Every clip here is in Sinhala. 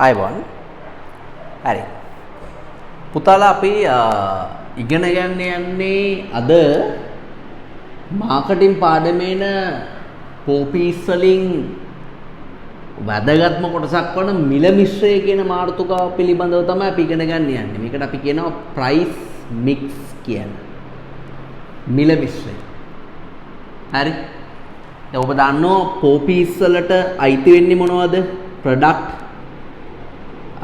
අයවන් හරි පුතාලා අපි ඉගෙන ගන්න යන්නේ අද මාකටිං පාඩමේන පෝපීස් වලින් වැදගත්ම කොටසක් වන මිල මිශ්‍රය කියන මාතෘකාව පිළිබඳව තමයි අපි ඉගෙන ගන්න යන්නේ. මේකට අපි කියනවා ප්‍රයිස් මික්ස් කියලා. මිල මිශ්‍රය. හරි. දැන් ඔබ දන්නවා පෝපීස් වලට අයිති වෙන්නේ මොනවද? ප්‍රොඩක්ට්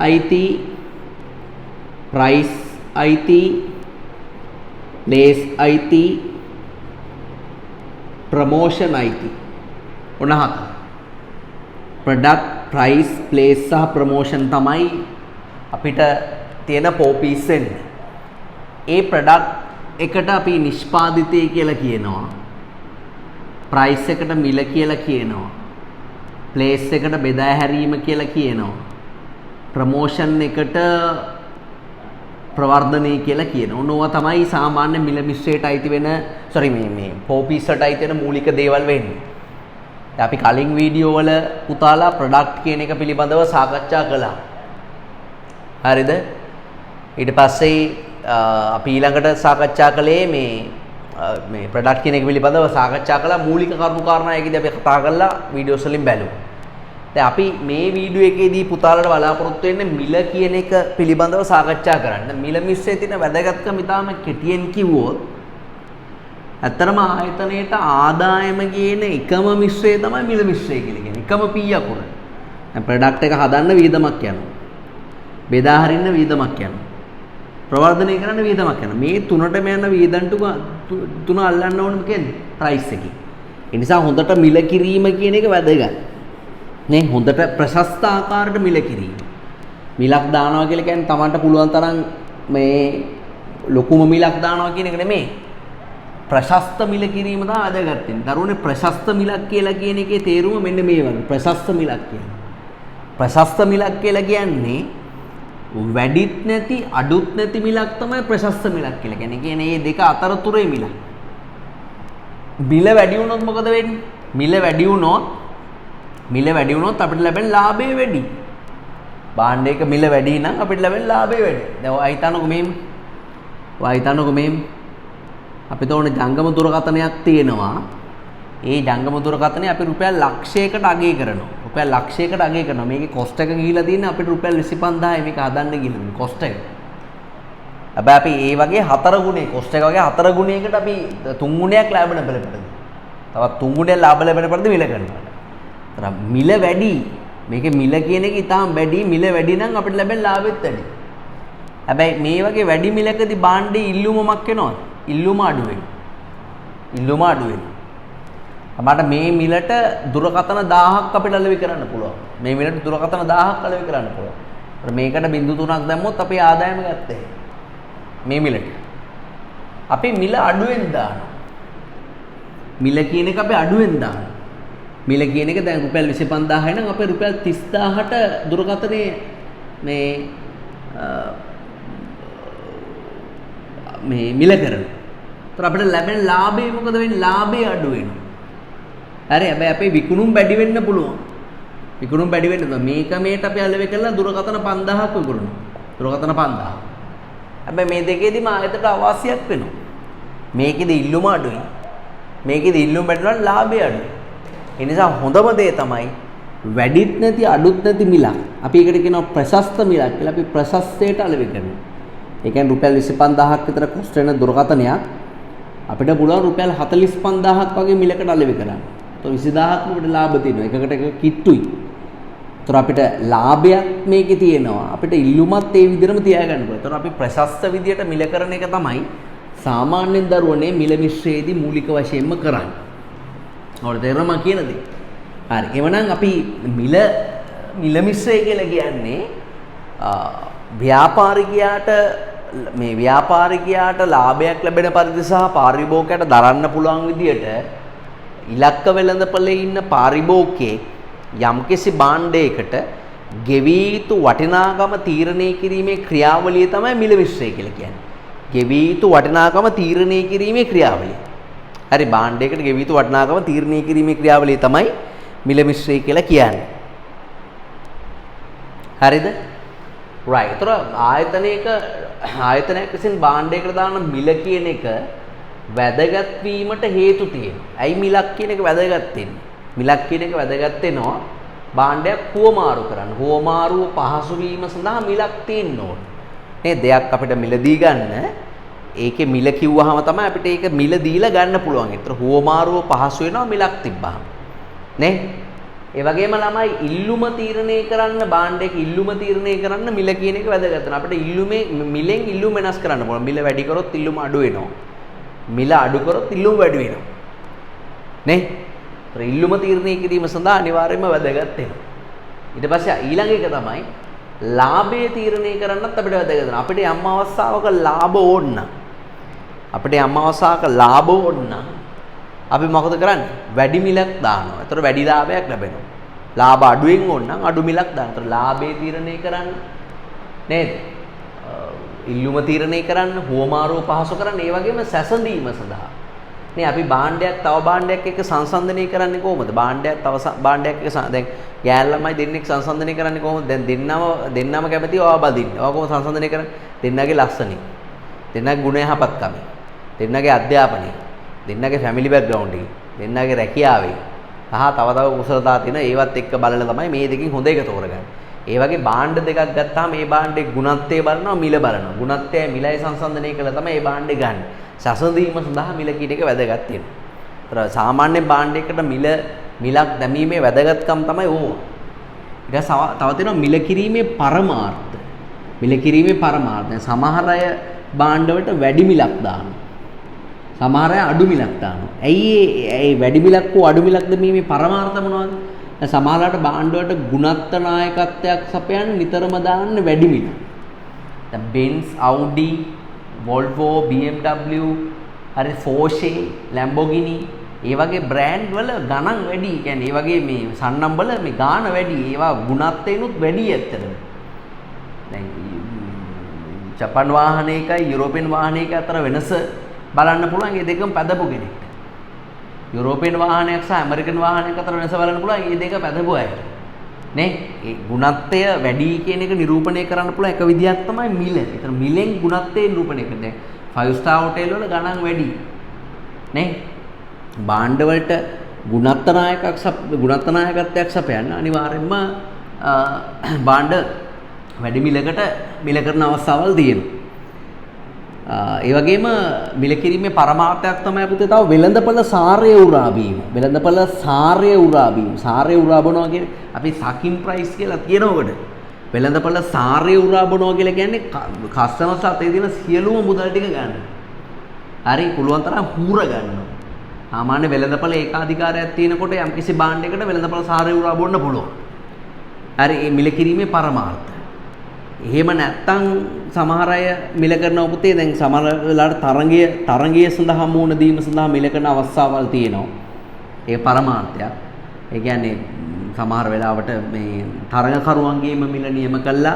අයිති, price අයිති, place අයිති, promotion අයිති. ඔන්න හත. product, price, place සහ promotion තමයි අපිට තියෙන පෝපීස් වෙන්නේ. ඒ product එකට අපි නිෂ්පාදිතය කියලා කියනවා. price එකට මිල කියලා කියනවා. place එකට බෙදා හැරීම කියලා කියනවා. ප්‍රමෝෂන් එකට ප්‍රවර්ධනය කියලා කියනවා. ඕනවා තමයි සාමාන්‍ය මිල මිශ්‍රයට අයිති වෙන මේ පෝපීස් වලට අයිති වෙන මූලික දේවල් වෙන්නේ. දැන් අපි කලින් වීඩියෝ වල පුතාලා ප්‍රොඩක්ට් කියන එක පිළිබඳව සාකච්ඡා කළා. හරිද? ඊට පස්සේ අපි ඊළඟට සාකච්ඡා කළේ මේ ප්‍රොඩක්ට් කියන එක පිළිබඳව සාකච්ඡා කළා මූලික කරුණු කාරණා ඒකදී අපි කතා කරලා වීඩියෝස් වලින් බැලුවා. දැන් අපි මේ වීඩියෝ එකේදී පුතාලට බලාපොරොත්තු වෙන්නේ මිල කියන එක පිළිබඳව සාකච්ඡා කරන්න. මිල මිශ්‍රයේ තියෙන වැදගත්කම ඉතාලම කෙටියෙන් කිව්වොත් ඇත්තරම ආයතනයේට ආදායම කියන එකම මිශ්‍රය තමයි මිල මිශ්‍රය කියලා කියන්නේ. එකම P අකුර. දැන් ප්‍රොඩක්ට් එක හදන්න වියදමක් යනවා. බෙදා හරින්න වියදමක් යනවා. ප්‍රවර්ධනය කරන්න වියදමක් යනවා. මේ තුනටම යන වියදම් තුන අල්ලන්න ඕනේ කියන්නේ ප්‍රයිස් එකේ. ඒ නිසා හොඳට මිල කිරීම කියන එක වැදගත්. නේ හොඳට ප්‍රශස්ත ආකාරයට මිල කිරීම. මිලක් දානවා කියලා කියන්නේ Tamanට පුළුවන් තරම් මේ ලොකුම මිලක් දානවා කියන එක නෙමෙයි. ප්‍රශස්ත මිල කිරීම තමයි වැදගත් වෙන්නේ. දරුවනේ ප්‍රශස්ත මිලක් කියලා කියන එකේ තේරුම මෙන්න මේ වගේ. ප්‍රශස්ත මිලක් කියන්නේ. ප්‍රශස්ත මිලක් කියලා කියන්නේ වැඩිත් නැති අඩුත් නැති මිලක් තමයි ප්‍රශස්ත මිලක් කියලා කියන්නේ. කියන්නේ මේ දෙක අතරතුරේ මිල. මිල වැඩි වුණොත් මොකද වෙන්නේ? මිල වැඩි වුණොත් අපිට ලැබෙන ලාභය වැඩි. භාණ්ඩයක මිල වැඩි නම් අපිට ලැබෙන ලාභය වැඩි. දැන් ඔය හිතන්නකෝ මෙහෙම. අපි තෝරන ජංගම දුරකථනයක් තියෙනවා. ඒ ජංගම දුරකථනය අපි රුපියල් ලක්ෂයකට අගය කරනවා. රුපියල් ලක්ෂයකට අගය කරනවා. මේකේ කොස්ට් එක ගිහිලා තියෙන්නේ අපිට රුපියල් 25000යි මේක හදන්න ගිහින් කොස්ට් එක. හැබැයි අපි ඒ වගේ 4 ගුණේ කොස්ට් එක වගේ 4 ගුණයකට අපි 3 ගුණයක් ලාභ ලැබෙන්න. තවත් 3 ගුණයක් ලාභ ලැබෙන්න පරිදි මිල කරනවා. මිල වැඩි. මේකේ මිල කියන එක ඉතාම වැඩි. මිල වැඩි නම් අපිට ලැබෙන ලාභෙත් වැඩි. හැබැයි මේ වගේ වැඩි මිලකදී භාණ්ඩේ ඉල්ලුමක් එනවද? ඉල්ලුම අඩු වෙනවා. අපට මේ මිලට දුරකථන 1000ක් අපිට අලෙවි කරන්න පුළුවන්. මේ මිලට දුරකථන 1000ක් අලෙවි කරන්න පුළුවන්. මේකට බිංදු 3ක් දැම්මොත් අපේ ආදායම ගත්තේ. මේ මිලට. අපි මිල අඩුවෙන් දානවා. මිල කියන එක අපි අඩුවෙන් දානවා. මිල කියන එක දැන් රුපියල් 25000යි නම් අපේ රුපියල් 30000ට දුරකථනයේ මේ මිල කරනවා. ඒතර අපිට ලැබෙන ලාභය මොකද වෙන්නේ? ලාභය අඩු වෙනවා. හරි. හැබැයි අපේ විකුණුම් වැඩි වෙන්න පුළුවන්. විකුණුම් වැඩි වෙන්න මේට අපි අලෙවි කරලා දුරකථන 5000ක් විකුණනවා. දුරකථන 5000. හැබැයි මේ දෙකේදීම ආයතනට අවාසියක් වෙනවා. මේකෙදි ඉල්ලුම අඩුයි. මේකෙදි ඉල්ලුම වැඩි නම් ලාභය අඩුයි. ඒ නිසා හොඳම දේ තමයි වැඩිත් නැති අඩුත් නැති මිලක්. අපි ඒකට කියනවා ප්‍රශස්ත මිලක් කියලා. අපි ප්‍රශස්තයට අලෙවි කරනවා. ඒ කියන්නේ රුපියල් 25000ක් විතර කොස්ට් වෙන දුරකථනයක් අපිට පුළුවන් රුපියල් 45000ක් වගේ මිලකට අලෙවි කරන්න. તો 20000ක් අපිට ලාභ තියෙනවා. එකකට එක කිට්ටුයි. ඒතර අපිට ලාභයක් මේකේ තියෙනවා. අපිට ඉල්ලුමත් ඒ විදිහටම තියාගන්න පුළුවන්. ඒතර අපි ප්‍රශස්ත විදියට මිල කරන එක තමයි සාමාන්‍යයෙන් දරුවනේ මිල මිශ්‍රයේදී මූලික වශයෙන්ම කරන්නේ. ඔයාලට තේරෙනවා මම කියන දේ. හරි. එවනම් අපි මිල මිශ්‍රය කියලා කියන්නේ ව්‍යාපාරිකයාට ලාභයක් ලැබෙන පරිදි සහ පාරිභෝගිකයාට දරන්න පුළුවන් විදියට ඉලක්ක වෙළඳපොලේ ඉන්න පාරිභෝගිකයෙක් යම්කිසි භාණ්ඩයකට ගෙවී යුතු වටිනාකම තීරණය කිරීමේ ක්‍රියාවලිය තමයි මිල මිශ්‍රය කියලා කියන්නේ. ගෙවී යුතු වටිනාකම තීරණය කිරීමේ ක්‍රියාවලිය. හරි භාණ්ඩයකට ගෙවී යුතු වටිනාකම තීරණය කිරීමේ ක්‍රියාවලිය තමයි මිල මිශ්‍රය කියලා කියන්නේ. හරිද? right. ඒතර ආයතනයක විසින් භාණ්ඩයකට දාන මිල කියන එක වැදගත් වීමට හේතු තියෙනවා. ඇයි මිලක් කියන එක වැදගත් වෙන්නේ? මිලක් කියන එක වැදගත් වෙනවා භාණ්ඩයක් හුවමාරු කරන්න. හුවමාරුව පහසු වීම සඳහා මිලක් තියෙන්න ඕනේ. මේ දෙයක් අපිට මිලදී ගන්න ඒකේ මිල කිව්වහම තමයි අපිට ඒක මිල දීලා ගන්න පුළුවන්. ඒතර හුවමාරුව පහසු වෙනවා මිලක් තිබ්බහම. නේ? ඒ වගේම ළමයි ඉල්ලුම තීරණය කරන්න භාණ්ඩයක ඉල්ලුම තීරණය කරන්න මිල කියන එක වැදගත් වෙනවා. අපිට මිලෙන් ඉල්ලුම වෙනස් කරන්න පුළුවන්. මිල වැඩි කරොත් ඉල්ලුම අඩු වෙනවා. මිල අඩු කරොත් ඉල්ලුම වැඩි වෙනවා. නේ? ඉල්ලුම තීරණය කිරීම සඳහා අනිවාර්යයෙන්ම වැදගත් වෙනවා. ඊට පස්සේ ඊළඟ එක තමයි ලාභය තීරණය කරන්නත් අපිට වැදගත් වෙනවා. අපිට යම් අවස්ථාවක ලාභ ඕන නම් අපි මොකද කරන්නේ? වැඩි මිලක් දානවා. ඒතර වැඩි ලාභයක් ලැබෙනවා. ලාභ අඩුවෙන් ඕන නම් අඩු මිලක් දානවා. ඒතර ලාභය තීරණය කරන්න නේද? ඉල්ලුම තීරණය කරන්න, හුවමාරුව පහසු කරන්න, ඒ වගේම සැසඳීම සඳහා. නේ අපි භාණ්ඩයක් තව භාණ්ඩයක් එක්ක සංසන්දනය කරන්නේ කොහොමද? භාණ්ඩයක් තව භාණ්ඩයක් එක්ක දැන් ගෑන් ළමයි දෙන්නෙක් සංසන්දනය කරන්නේ කොහොමද? දැන් දෙන්නම කැමති ඔයා බදින්න. ඔයා කොහොමද සංසන්දනය කරන්නේ? දෙන්නගේ ලස්සනින්. දෙන්නගේ ගුණ යහපත්කම. දෙන්නගේ අධ්‍යාපනය. දෙන්නගේ ෆැමිලි බෑග්ග්‍රවුන්ඩ් එක. දෙන්නගේ රැකියාවේ. තව කුසලතා තියෙන ඒවත් එක්ක බලලා තමයි මේ දෙකෙන් හොඳ එක තෝරගන්නේ. ඒ වගේ භාණ්ඩ දෙකක් ගත්තාම මේ භාණ්ඩේ ගුණත්වය බලනවා මිල බලනවා. ගුණත්වය මිලයි සංසන්දනය කළා තමයි මේ භාණ්ඩේ ගන්න. සැසඳීම සඳහා මිල කීට එක වැදගත් වෙනවා. සාමාන්‍ය භාණ්ඩයකට මිලක් දැමීමේ වැදගත්කම තමයි ඕවා. ඊට තව තියෙනවා මිල කිරීමේ පරමාර්ථ. මිල කිරීමේ පරමාර්ථ. සමහර අය භාණ්ඩ වලට වැඩි මිලක් දානවා. සමහර අය අඩු මිලක් දානවා. ඇයි ඒ වැඩි මිලක් හෝ අඩු මිලක් දැමීමේ පරමාර්ථ මොනවද? සමහරලාට භාණ්ඩ වලට ගුණත්ව නායකත්වයක් සපයන්න නිතරම දාන්න වැඩි මිල. දැන් Benz, Audi, Volvo, BMW, හරි Porsche, Lamborghini ඒ වගේ බ්‍රෑන්ඩ් වල ගණන් වැඩි. කියන්නේ ඒ වගේ මේ සන්නම් වල මේ ගාණ වැඩි. ඒවා ගුණත්වයෙන්ුත් වැඩි ඇත්තටම. දැන් ජපාන් වාහනයකයි යුරෝපියන් වාහනයක අතර වෙනස බලන්න පුළුවන්. මේ දෙකම පැදපු කෙනෙක්ට. යුරෝපියන් වාහනයක් සහ ඇමරිකන් වාහනයක් අතර වෙනස බලන්න පුළුවන්. මේ දෙක පැදපු අයට. නේ? ඒ ගුණත්වය වැඩි කියන එක නිරූපණය කරන්න පුළුවන් එක විදියක් තමයි මිල. ඒතර මිලෙන් ගුණත්වය නිරූපණය කරන්න. දැන් 5 star hotel වල ගණන් වැඩි. නේ? භාණ්ඩ වලට ගුණත්ව නායකත්වයක් සපයන්න අනිවාර්යයෙන්ම භාණ්ඩ වැඩි මිල කරන අවස්ථාවල් තියෙනවා. ඒ වගේම මිල කිරීමේ පරමාර්ථයක් තමයි පුතේ තව වෙළඳපළ සාරය උරා බීම. වෙළඳපළ සාරය උරා බීම. සාරය උරා බනවා කියන්නේ අපි සකින් ප්‍රයිස් කියලා කියනකොට වෙළඳපළ සාරය උරා බනවා කියලා කියන්නේ කස්ටමර්ස් අතේ තියෙන සියලුම මුදල් ටික ගන්න. හරි පුළුවන් තරම් හූර ගන්නවා. සාමාන්‍ය වෙළඳපළ ඒකාධිකාරයක් තියෙනකොට යම්කිසි භාණ්ඩයකට වෙළඳපළ සාරය උරා බොන්න පුළුවන්. හරි මේ මිල කිරීමේ පරමාර්ථය. එහෙම නැත්තම් සමහර අය මිල කරනවා පුතේ දැන් සමහර වෙලාවට තරංගය සඳහා මුහුණ දීම සඳහා මිල කරන අවස්ථාවල් තියෙනවා. ඒ පරමාර්ථයක්. ඒ කියන්නේ සමහර වෙලාවට මේ තරඟකරුවන්ගේම මිල නියම කළා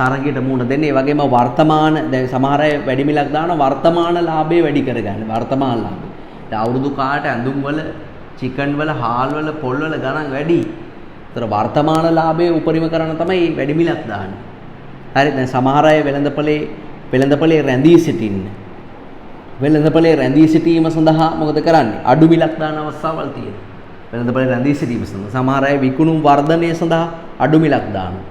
තරගයට මුහුණ දෙන්න. ඒ වගේම වර්තමාන දැන් සමහර අය වැඩි මිලක් දානවා වර්තමාන ලාභය වැඩි කරගන්න. වර්තමාන ලාභය. දැන් අවුරුදු කාට ඇඳුම් වල, චිකන් වල, හාල් වල, පොල් වල ගණන් වැඩි. ඒතර වර්තමාන ලාභය උපරිම කරන තමයි වැඩි මිලක් දාන්නේ. හරි දැන් සමහර අය වෙළඳපොලේ රැඳී සිටින්න. වෙළඳපොලේ රැඳී සිටීම සඳහා මොකද කරන්නේ? අඩු මිලක් දාන අවස්ථාවල් තියෙනවා. වෙළඳපොලේ රැඳී සිටීම සඳහා සමහර අය විකුණුම් වර්ධනය සඳහා අඩු මිලක් දානවා.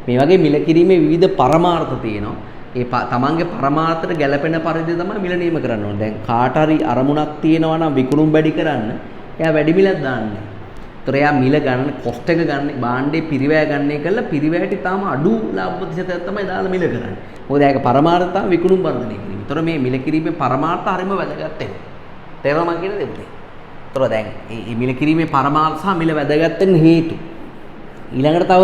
මේ වගේ මිල කිරීමේ විවිධ පරමාර්ථ තියෙනවා. ඒ තමන්ගේ පරමාර්ථයට ගැළපෙන පරිදි තමයි මිල නියම කරන්න ඕනේ. දැන් කාට හරි අරමුණක් තියෙනවා නම් විකුණුම් වැඩි කරන්න එයා වැඩි මිලක් දාන්නේ. ඒතර එයා මිල ගන්න කොස්ට් එක ගන්න භාණ්ඩේ පිරිවැය ගන්න එකලා පිරිවැයට තාම අඩු ලාභ ප්‍රතිශතයක් තමයි දාලා මිල කරන්නේ. මොකද ඒක පරමාර්ථය තමයි විකුණුම් වර්ධනය කිරීම. ඒතර මේ මිල කිරීමේ පරමාර්ථ හරියම වැදගත් වෙනවා. තේරුණා මම කියන දේ පුතේ. ඒතර දැන් මේ මිල කිරීමේ පරමාර්ථ සහ මිල වැදගත් වෙන හේතු. ඊළඟට තව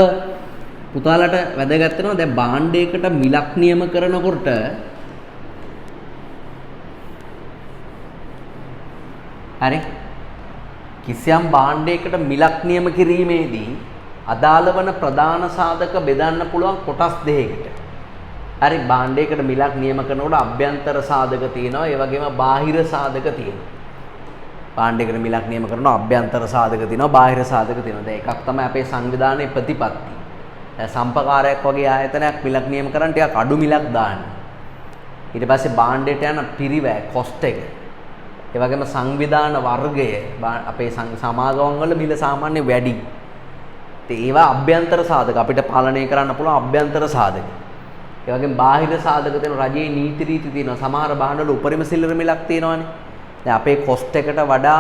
පුතාලට වැදගත් වෙනවා දැන් භාණ්ඩයකට මිලක් නියම කරනකොට හරි කිසියම් භාණ්ඩයකට මිලක් නියම කිරීමේදී අදාළ වන ප්‍රධාන සාධක බෙදන්න පුළුවන් කොටස් දෙකකට. හරි භාණ්ඩයකට මිලක් නියම කරනකොට අභ්‍යන්තර සාධක තියෙනවා ඒ වගේම බාහිර සාධක තියෙනවා. භාණ්ඩයකට මිලක් නියම කරනවා අභ්‍යන්තර සාධක තියෙනවා බාහිර සාධක තියෙනවා. දැන් එකක් තමයි අපේ සංවිධානයේ ප්‍රතිපත්ති. සම්පකාරයක් වගේ ආයතනයක් මිලක් නියම කරන් ටිකක් අඩු මිලක් දාන්න. ඊට පස්සේ භාණ්ඩයට යන පිරිවැය කොස්ට් එක. ඒ වගේම සංවිධාන වර්ගය අපේ සමාගම් වල මිල සාමාන්‍ය වැඩි. ඒවා අභ්‍යන්තර සාධක අපිට පාලනය කරන්න පුළුවන් අභ්‍යන්තර සාධක. ඒ වගේම බාහිර සාධක තියෙන රජයේ නීති රීති තියෙනවා. සමහර භාණ්ඩවල උපරිම සිල්ලර මිලක් තියෙනවානේ. දැන් අපේ කොස්ට් එකට වඩා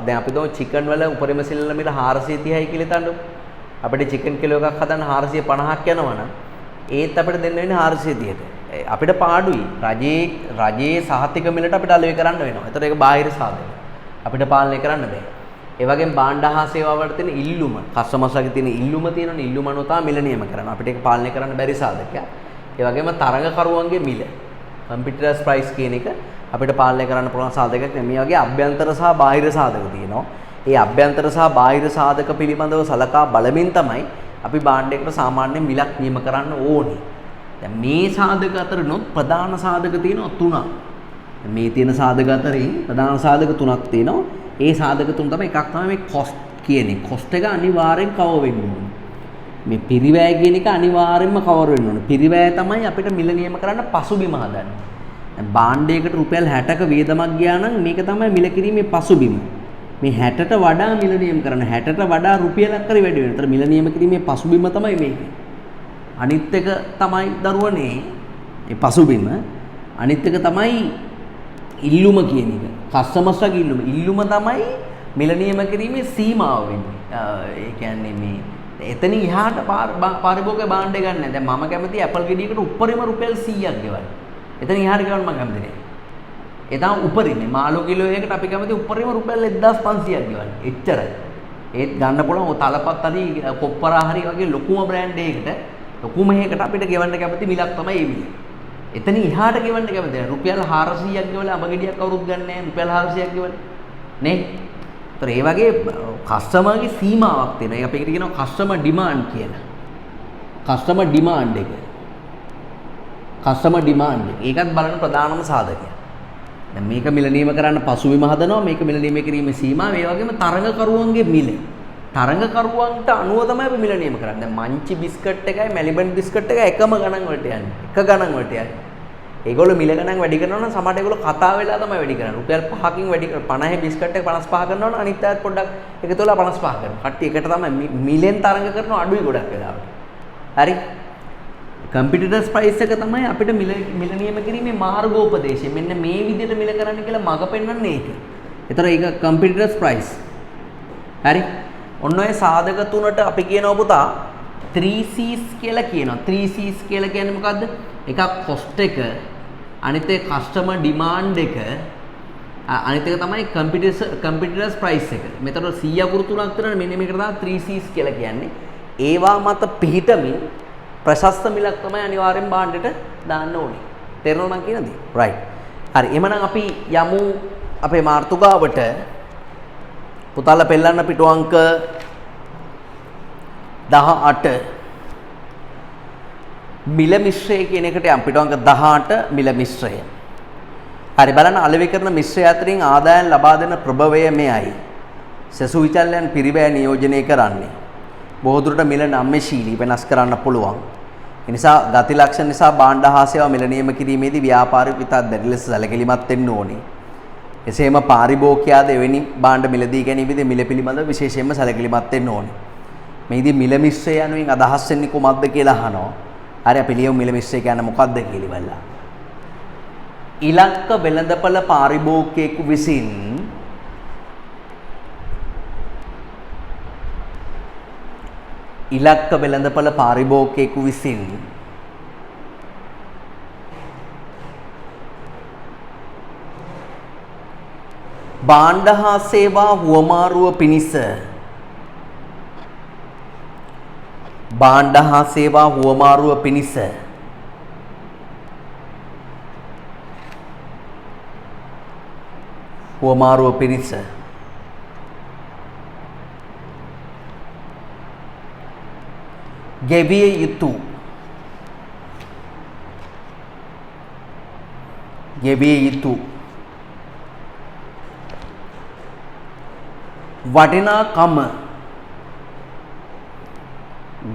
දැන් අපි දෝ චිකන් වල උපරිම සිල්ලර මිල 430යි කියලා හිතන්නකො. අපිට චිකන් කිලෝ එකක් හදන්න 450ක් යනවනම් ඒත් අපිට දෙන්න වෙන්නේ 430ට. අපිට පාඩුයි. රජයේ සහතික මිලට අපිට අලෙවි කරන්න වෙනවා. ඒතර ඒක බාහිර සාධක. අපිට පාලනය කරන්න බෑ. ඒ වගේම භාණ්ඩ හා සේවා වලට තියෙන ඉල්ලුම, කස්ටමර්ස්ලාගේ තියෙන ඉල්ලුම තියෙනවනේ. ඉල්ලුම අනුව තමයි මිල නියම කරන්නේ. අපිට ඒක පාලනය කරන්න බැරි සාධකයක්. ඒ වගේම තරඟකරුවන්ගේ මිල, කම්පියුටර්ස් ප්‍රයිස් කියන එක අපිට පාලනය කරන්න පුළුවන් සාධකයක් නෙමෙයි. මේ වගේ අභ්‍යන්තර සහ බාහිර සාධක තියෙනවා. ඒ අභ්‍යන්තර සහ බාහිර සාධක පිළිබඳව සලකා බලමින් තමයි අපි භාණ්ඩයකට සාමාන්‍ය මිලක් නියම කරන්න ඕනේ. දැන් මේ සාධක අතරිනුත් ප්‍රධාන සාධක තියෙනවා තුනක්. මේ තියෙන සාධක අතරින් ප්‍රධාන සාධක තුනක් තියෙනවා. ඒ සාධක තුන තමයි එකක් තමයි මේ කොස්ට් කියන්නේ. කොස්ට් එක අනිවාර්යෙන් කවර් වෙන්න ඕනේ. මේ පිරිවැය කියන එක අනිවාර්යෙන්ම කවර් වෙන්න ඕනේ. පිරිවැය තමයි අපිට මිල නියම කරන්න පසුබිම හදන්නේ. දැන් භාණ්ඩයකට රුපියල් 60ක වියදමක් ගියා නම් මේක තමයි මිල කිරීමේ පසුබිම. මේ 60ට වඩා මිල නියම කරන්න 60ට වඩා රුපියලක් හරි වැඩි වෙනවා. ඒතර මිල නියම කිරීමේ පසුබිම තමයි මේක. අනිත් එක තමයි දරුවනේ මේ පසුබිම. අනිත් එක තමයි ඉල්ලුම කියන එක. කස්ටමර්ස්ලාගේ ඉල්ලුම. ඉල්ලුම තමයි මිල නියම කිරීමේ සීමාව වෙන්නේ. ඒ කියන්නේ මේ එතනින් එහාට පාරිභෝගික භාණ්ඩ ගන්න නැහැ. දැන් මම කැමති Apple ගෙඩියකට උඩරිම රුපියල් 100ක් ගෙවන්න. එතනින් එහාට ගෙවන්න මම කැමති නැහැ. ඒ තමයි උපරිම මාළු කිලෝ එකකට අපි කැමති උපරිම රුපියල් 1500ක් ගෙවන්න. එච්චරයි. ඒත් ගන්න පුළුවන් ඔය තලපත් හරි කොප්පරා හරි වගේ ලොකුම බ්‍රෑන්ඩ් එකකට ලොකුම එකකට අපිට ගෙවන්න කැමති මිලක් තමයි ඒ මිල. එතනින් එහාට ගෙවන්න කැමති නැහැ. රුපියල් 400ක් ගෙවලා අඹ ගෙඩියක් කවුරුත් ගන්න නැහැ. රුපියල් 400ක් ගෙවන්න. නේ? ඒතර ඒ වගේ කස්ටමර්ගේ සීමාවක් තියෙනවා. ඒක අපි ඒකට කියනවා කස්ටමර් ඩිමාන්ඩ් කියලා. කස්ටමර් ඩිමාන්ඩ් එක. කස්ටමර් ඩිමාන්ඩ් එක. ඒකත් බලන ප්‍රධානම සාධකයක්. දැන් මේක මිල නියම කරන්න පසුබිම හදනවා. මේක මිල නියම කිරීමේ සීමාව. ඒ වගේම තරඟකරුවන්ගේ මිල. තරඟකරුවන්ට අනුව තමයි අපි මිල නියම කරන්නේ. දැන් මංචි බිස්කට් එකයි මෙලිබන් බිස්කට් එකයි එකම ගණන් වලට යන්නේ. එක ගණන් වලට යන්නේ. ඒගොල්ලෝ මිල ගණන් වැඩි කරනවා නම් සමහරට ඒගොල්ලෝ කතා වෙලා තමයි වැඩි කරන්නේ. රුපියල් 5කින් වැඩි 50 බිස්කට් එක 55 කරනවා නම් අනිත් අයත් පොඩ්ඩක් එකතු වෙලා 55 කරනවා. කට්ටිය එකට තමයි මිලෙන් තරඟ කරනවා අඩුයි ගොඩක් වෙලාවට. හරි? කම්පියුටර්ස් ප්‍රයිස් එක තමයි අපිට මිල නියම කිරීමේ මාර්ගෝපදේශය. මෙන්න මේ විදිහට මිල කරන්න කියලා මඟ පෙන්වන්නේ ඒක. ඒතර ඒක කම්පියුටර්ස් ප්‍රයිස්. හරි? ඔන්න ඔය සාධක තුනට අපි කියනවා පුතා 3C's කියලා කියනවා. 3C's කියලා කියන්නේ මොකද්ද? එකක් කොස්ට් එක, අනිත් එක කස්ටමර් ඩිමාන්ඩ් එක, අනිත් එක තමයි කම්පියුටර්ස් ප්‍රයිස් එක. මෙතන 100 අකුරු තුනක් තියෙනවා. මෙන්න මේකට තමයි 3C's කියලා කියන්නේ. ඒවා මත පිහිටමින් ප්‍රශස්ත මිලක් තමයි අනිවාර්යෙන් භාණ්ඩයට දාන්න ඕනේ. තේරෙනවද මම කියන දේ? රයිට්. හරි. එහෙනම් අපි යමු අපේ මාතෘකාවට. පුතාලා පෙන්නන්න පිටු අංක 18 මිල මිශ්‍රය කියන එකට යම් පිටු අංක 18 මිල මිශ්‍රය. හරි බලන්න අලෙවි කරන මිශ්‍රය අතරින් ආදායම් ලබා දෙන ප්‍රභවය මෙයයි. සසු විචල්යන් පිරිවැය නියෝජනය කරන්නේ. බොහෝ දුරට මිල නම්‍යශීලී වෙනස් කරන්න පුළුවන්. ඒ නිසා ගති ලක්ෂණ නිසා භාණ්ඩ හා සේවා මිල නියම කිරීමේදී ව්‍යාපාරික විතත් දැඩි ලෙස සැලකිලිමත් වෙන්න ඕනේ. එසේම පාරිභෝගිකයාද එවැනි භාණ්ඩ මිලදී ගැනීමේදී මිල පිළිබඳව විශේෂයෙන්ම සැලකිලිමත් වෙන්න ඕනේ. මේදී මිල මිශ්‍රය යනුවෙන් අදහස් වෙන්නේ කොහොමද කියලා අහනවා. හරි අපි ලියමු මිල මිශ්‍රය කියන්නේ මොකක්ද කියලා ඉවල්ලා. ඉලක්ක වෙළඳපළ පාරිභෝගිකයෙකු විසින් ඉලක්ක වෙළඳපළ පාරිභෝගිකයෙකු විසින් භාණ්ඩ හා සේවා හුවමාරුව පිණිස භාණ්ඩ හා සේවා හුවමාරුව පිණිස හුවමාරුව පිණිස ගෙවිය යුතු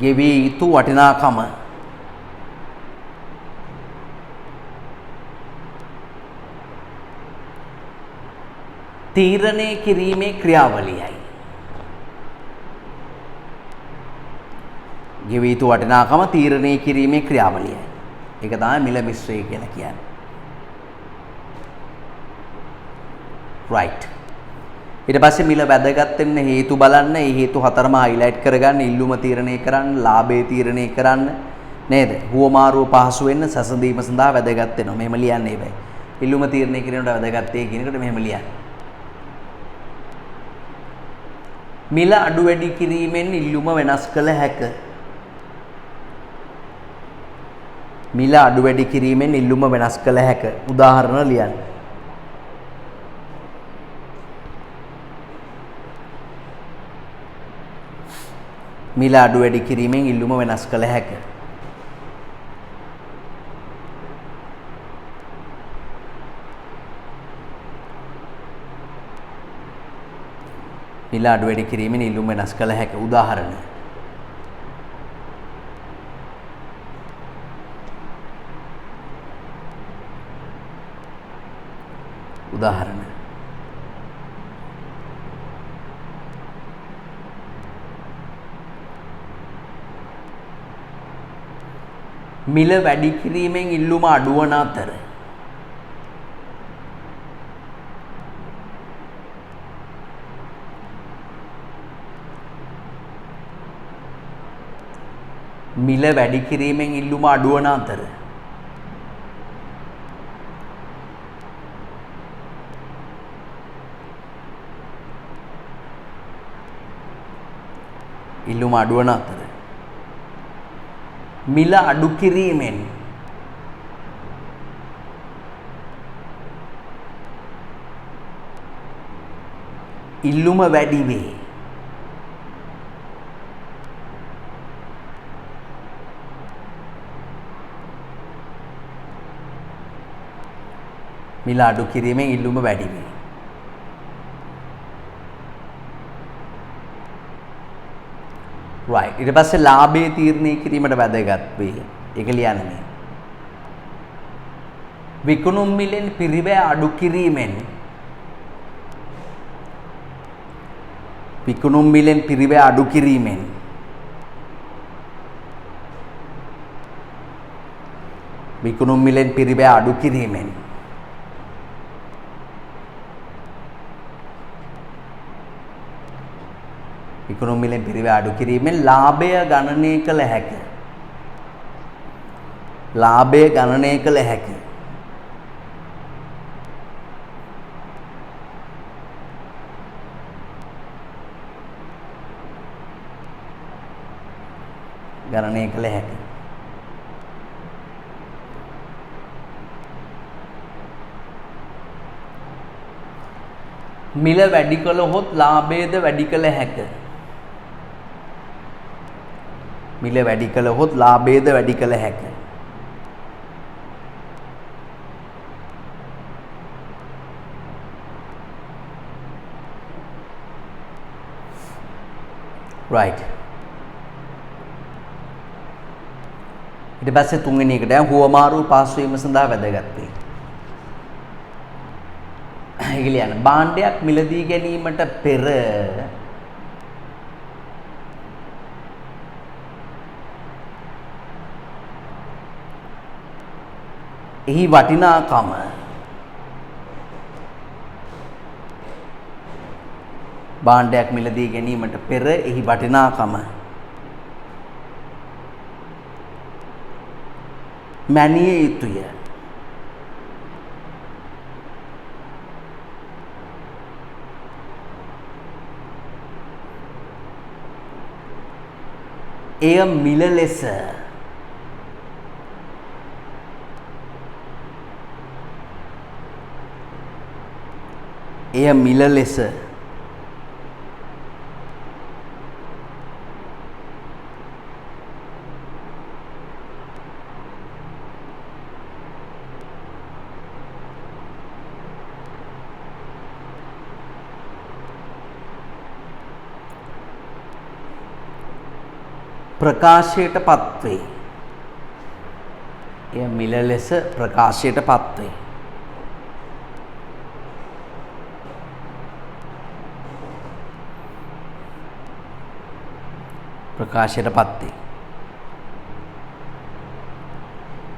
ගෙවිය යුතු වටිනාකම තීරණය කිරීමේ ක්‍රියාවලියයි. ගෙවිය යුතු වටිනාකම තීරණය කිරීමේ ක්‍රියාවලියයි. ඒක තමයි මිල මිශ්‍රය කියලා කියන්නේ. right. ඊට පස්සේ මිල වැදගත් වෙන්න හේතු බලන්න, ඒ හේතු හතරම highlight කරගන්න, ඉල්ලුම තීරණය කරන්න, ලාභය තීරණය කරන්න නේද? හුවමාරුව පහසු වෙන්න සැසඳීම සඳහා වැදගත් වෙනවා. මෙහෙම ලියන්න ඒ බෑ. ඉල්ලුම තීරණය කිරීමට වැදගත් ඒ කියන එකට මෙහෙම ලියන්න. මිල අඩු වැඩි කිරීමෙන් ඉල්ලුම වෙනස් කළ හැක. මිල අඩු වැඩි කිරීමෙන් ඉල්ලුම වෙනස් කළ හැක. උදාහරණ ලියන්න. මිල අඩු වැඩි කිරීමෙන් ඉල්ලුම වෙනස් කළ හැක. මිල අඩු වැඩි කිරීමෙන් ඉල්ලුම වෙනස් කළ හැක. උදාහරණ. උදාහරණ. මිල වැඩි කිරීමෙන් ඉල්ලුම අඩුවන අතර මිල වැඩි කිරීමෙන් ඉල්ලුම අඩුවන අතර ඉල්ලුම අඩුවන අතර මිල අඩු කිරීමෙන් ඉල්ලුම වැඩි වේ. මිල අඩු කිරීමෙන් ඉල්ලුම වැඩි වේ. right. ඊට පස්සේ ලාභය තීරණය කිරීමට වැදගත් වේ. ඒක ලියන්න මේ. විකුණුම් මිලෙන් පිරිවැය අඩු කිරීමෙන් විකුණුම් මිලෙන් පිරිවැය අඩු කිරීමෙන් විකුණුම් මිලෙන් පිරිවැය අඩු කිරීමෙන් විකුණුම් මිලෙන් පිරිවැය අඩු කිරීමෙන් ලාභය ගණනය කළ හැක. ලාභය ගණනය කළ හැක. ගණනය කළ හැක. මිල වැඩි කළහොත් ලාභයද වැඩි කළ හැක. මිල වැඩි කළහොත් ලාභයද වැඩි කළ හැක. right. ඊට පස්සේ තුන්වෙනි එකට යමු හුවමාරු පාස් වීම සඳහා වැදගත් වේ. ඒක ලියන්න. භාණ්ඩයක් මිලදී ගැනීමට පෙර එහි වටිනාකම භාණ්ඩයක් මිලදී ගැනීමට පෙර එහි වටිනාකම මැනිය යුතුය. එය මිල ලෙස එය මිල ලෙස ප්‍රකාශයට පත්වේ. එය මිල ලෙස ප්‍රකාශයට පත්වේ. ප්‍රකාශයට පත්වේ.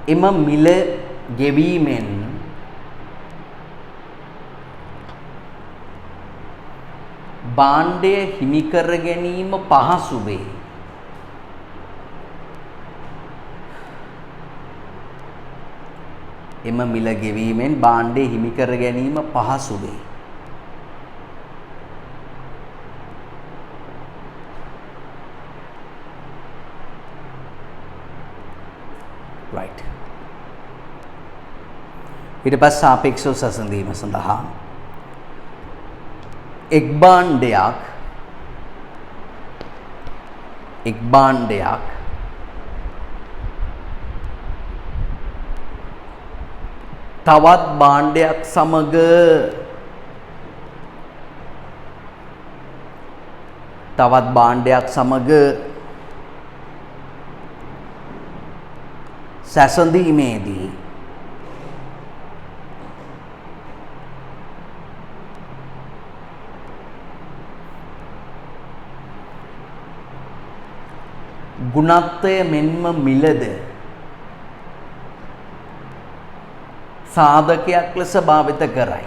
එම මිල ගෙවීමෙන් භාණ්ඩය හිමි කර ගැනීම පහසු වේ. එම මිල ගෙවීමෙන් භාණ්ඩය හිමි කර ගැනීම පහසු වේ. right. ඊට පස්සේ සාපේක්ෂව සැසඳීම සඳහා එක් භාණ්ඩයක් තවත් භාණ්ඩයක් සමග සැසඳීමේදී ගුණත්වය මෙන්ම මිලද සාධකයක් ලෙස භාවිත කරයි.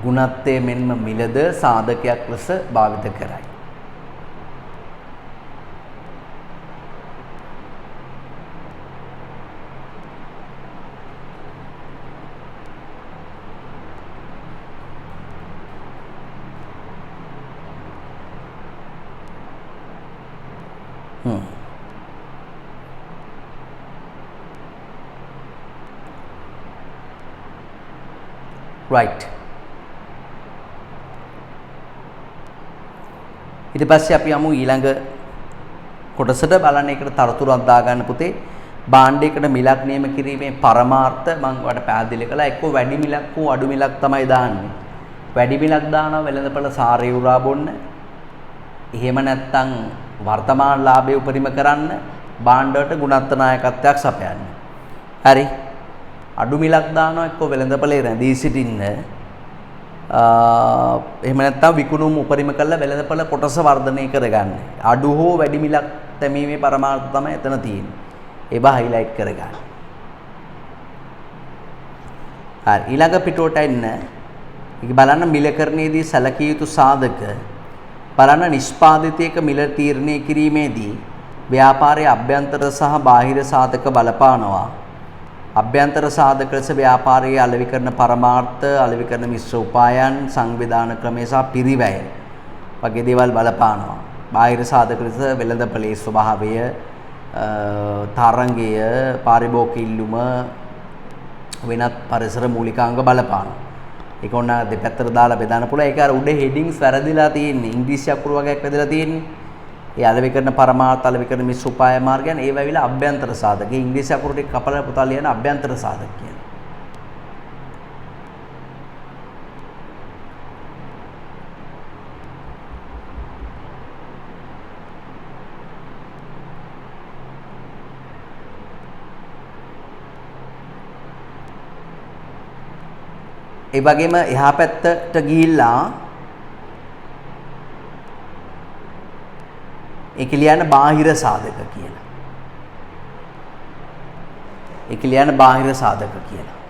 ගුණත්වය මෙන්ම මිලද සාධකයක් ලෙස භාවිත කරයි. right. ඊට පස්සේ අපි යමු ඊළඟ කොටසට බලන්න. ඒකට තරතුරක් දාගන්න පුතේ. භාණ්ඩයකට මිලක් නියම කිරීමේ පරමාර්ථ මම ඔයාලට පැහැදිලි කළා. එක්ක වැඩි මිලක් හෝ අඩු මිලක් තමයි දාන්නේ. වැඩි මිලක් දානවා වෙළඳපළ සාරය උරා බොන්න. එහෙම නැත්නම් වර්තමාන ලාභය උපරිම කරන්න භාණ්ඩයට ගුණත්ව නායකත්වයක් සපයන්න. හරි. අඩු මිලක් දානවා එක්ක වෙළඳපළේ රැඳී සිටින්න. එහෙම නැත්නම් විකුණුම් උපරිම කළා වෙළඳපළ කොටස වර්ධනය කරගන්න. අඩු හෝ වැඩි මිලක් තැමීමේ පරමාර්ථ තමයි එතන තියෙන්නේ. ඒවා හයිලයිට් කරගන්න. හරි. ඊළඟ පිටුවට එන්න. ඒක බලන්න මිලකරණයේදී සැලකිය යුතු සාධක බලන්න. නිෂ්පාදිතයක මිල තීරණය කිරීමේදී ව්‍යාපාරයේ අභ්‍යන්තර සහ බාහිර සාධක බලපානවා. අභ්‍යන්තර සාධක ලෙස ව්‍යාපාරයේ අලෙවිකරණ පරමාර්ථ, අලෙවිකරණ මිශ්‍ර උපායන්, සංවිධාන ක්‍රමය සහ පිරිවැය වගේ දේවල් බලපානවා. බාහිර සාධක ලෙස වෙළඳපළේ ස්වභාවය, තරංගය, පාරිභෝගික ඉල්ලුම, වෙනත් පරිසර මූලිකාංග බලපානවා. ඒක ඔන්න දෙපැත්තට දාලා බෙදන්න පුළුවන්. ඒක අර උඩ හෙඩින්ග්ස් වැරදිලා තියෙන්නේ. ඉංග්‍රීසි අකුරු වගේක් වැදලා තියෙන්නේ. ඒ අලෙවිකරණ පරමාර්ථ, අලෙවිකරණ මිශ්‍ර උපාය මාර්ගයන් ඒව ඇවිල්ලා අභ්‍යන්තර සාධක. ඒ ඉංග්‍රීසි අකුරු ටික කපලා පුතා ලියන අභ්‍යන්තර සාධක කියන. ඒ වගේම එහා පැත්තට ගිහිල්ලා ඒක ලියන්න බාහිර සාධක කියලා. ඒක ලියන්න බාහිර සාධක කියලා.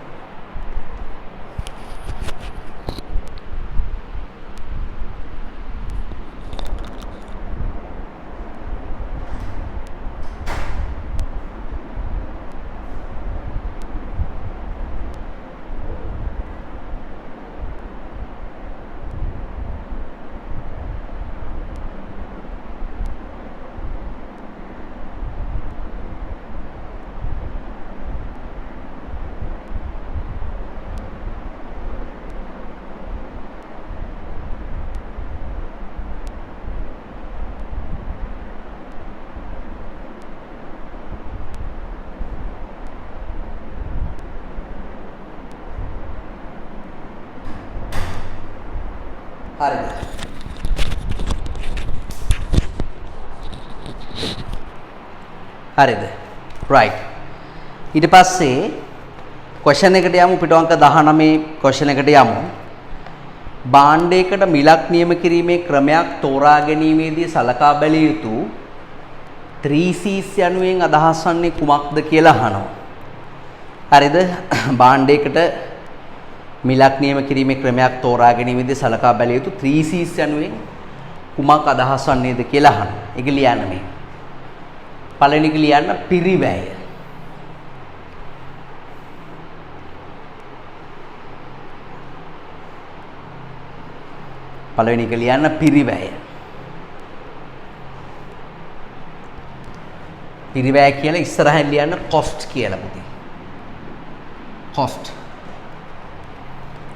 හරිද? හරිද? right. ඊට පස්සේ question එකට යමු පිටු අංක 19 question එකට යමු. භාණ්ඩයකට මිලක් නියම කිරීමේ ක්‍රමයක් තෝරා ගැනීමේදී සලකා බැලිය යුතු 3C's යනුවෙන් අදහස් වන්නේ කුමක්ද කියලා අහනවා. හරිද? භාණ්ඩයකට මිලක් නියම කිරීමේ ක්‍රමයක් තෝරා ගැනීමේදී සලකා බැලිය යුතු 3C's යනුවෙන් කුමක් අදහස් වන්නේද කියලා අහනවා. ඒක ලියන්න මේ. පළවෙනි එක ලියන්න පිරිවැය. පළවෙනි එක ලියන්න පිරිවැය. පිරිවැය කියලා ඉස්සරහින් ලියන්න cost කියලා පුතේ. cost.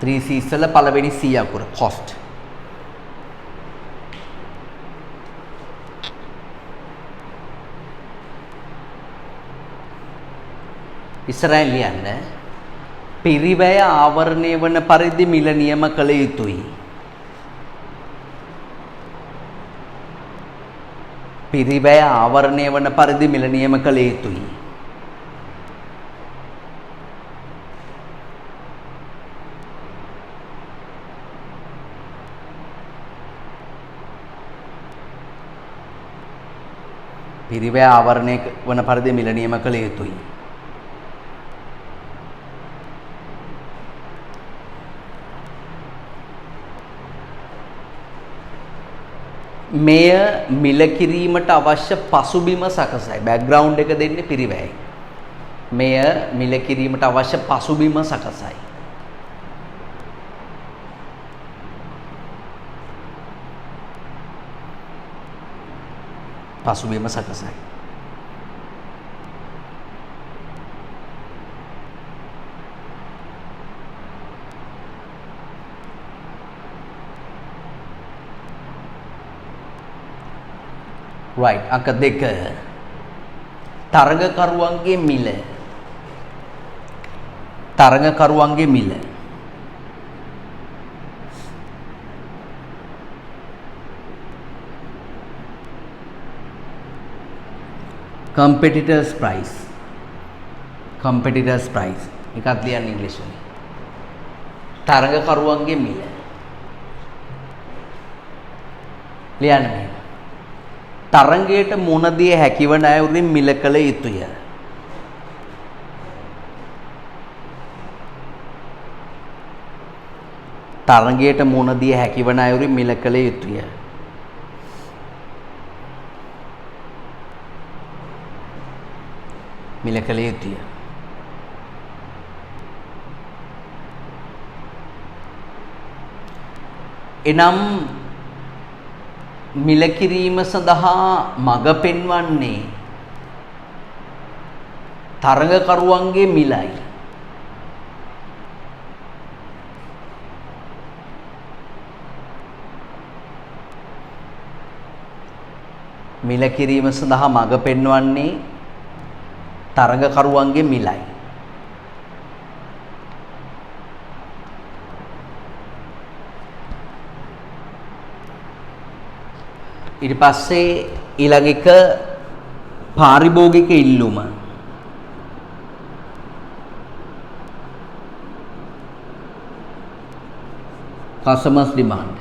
3C ඉස්සෙල්ලා පළවෙනි C අකුර cost. ඉස්සරහින් ලියන්න පිරිවැය ආවරණය වන පරිදි මිල නියම කළ යුතුයි. පිරිවැය ආවරණය වන පරිදි මිල නියම කළ යුතුයි. පිරිවැය ආවරණය වන පරිදි මිල නියම කළ යුතුයි. මෙය මිල කිරීමට අවශ්‍ය පසුබිම සකසයි. බෑග්ග්‍රවුන්ඩ් එක දෙන්නේ පිරිවැයයි. මෙය මිල කිරීමට අවශ්‍ය පසුබිම සකසයි. පසුබිම සකසයි. right. අංක 2 තරගකරුවන්ගේ මිල. තරගකරුවන්ගේ මිල. competitors price. competitors price. එකක් ලියන්න ඉංග්‍රීසි වලින්. තරගකරුවන්ගේ මිල. ලියන්න මේ. තරගයට මුහුණ දිය හැකිවන අයුරින් මිල කළ යුතුය. තරගයට මුහුණ දිය හැකිවන අයුරින් මිල කළ යුතුය. මිල කළ යුතුය. එනම් මිල කිරීම සඳහා මඟ පෙන්වන්නේ තරගකරුවන්ගේ මිලයි. මිල කිරීම සඳහා මඟ පෙන්වන්නේ තරගකරුවන්ගේ මිලයි. ඊට පස්සේ ඊළඟ එක පාරිභෝගික ඉල්ලුම. customers demand.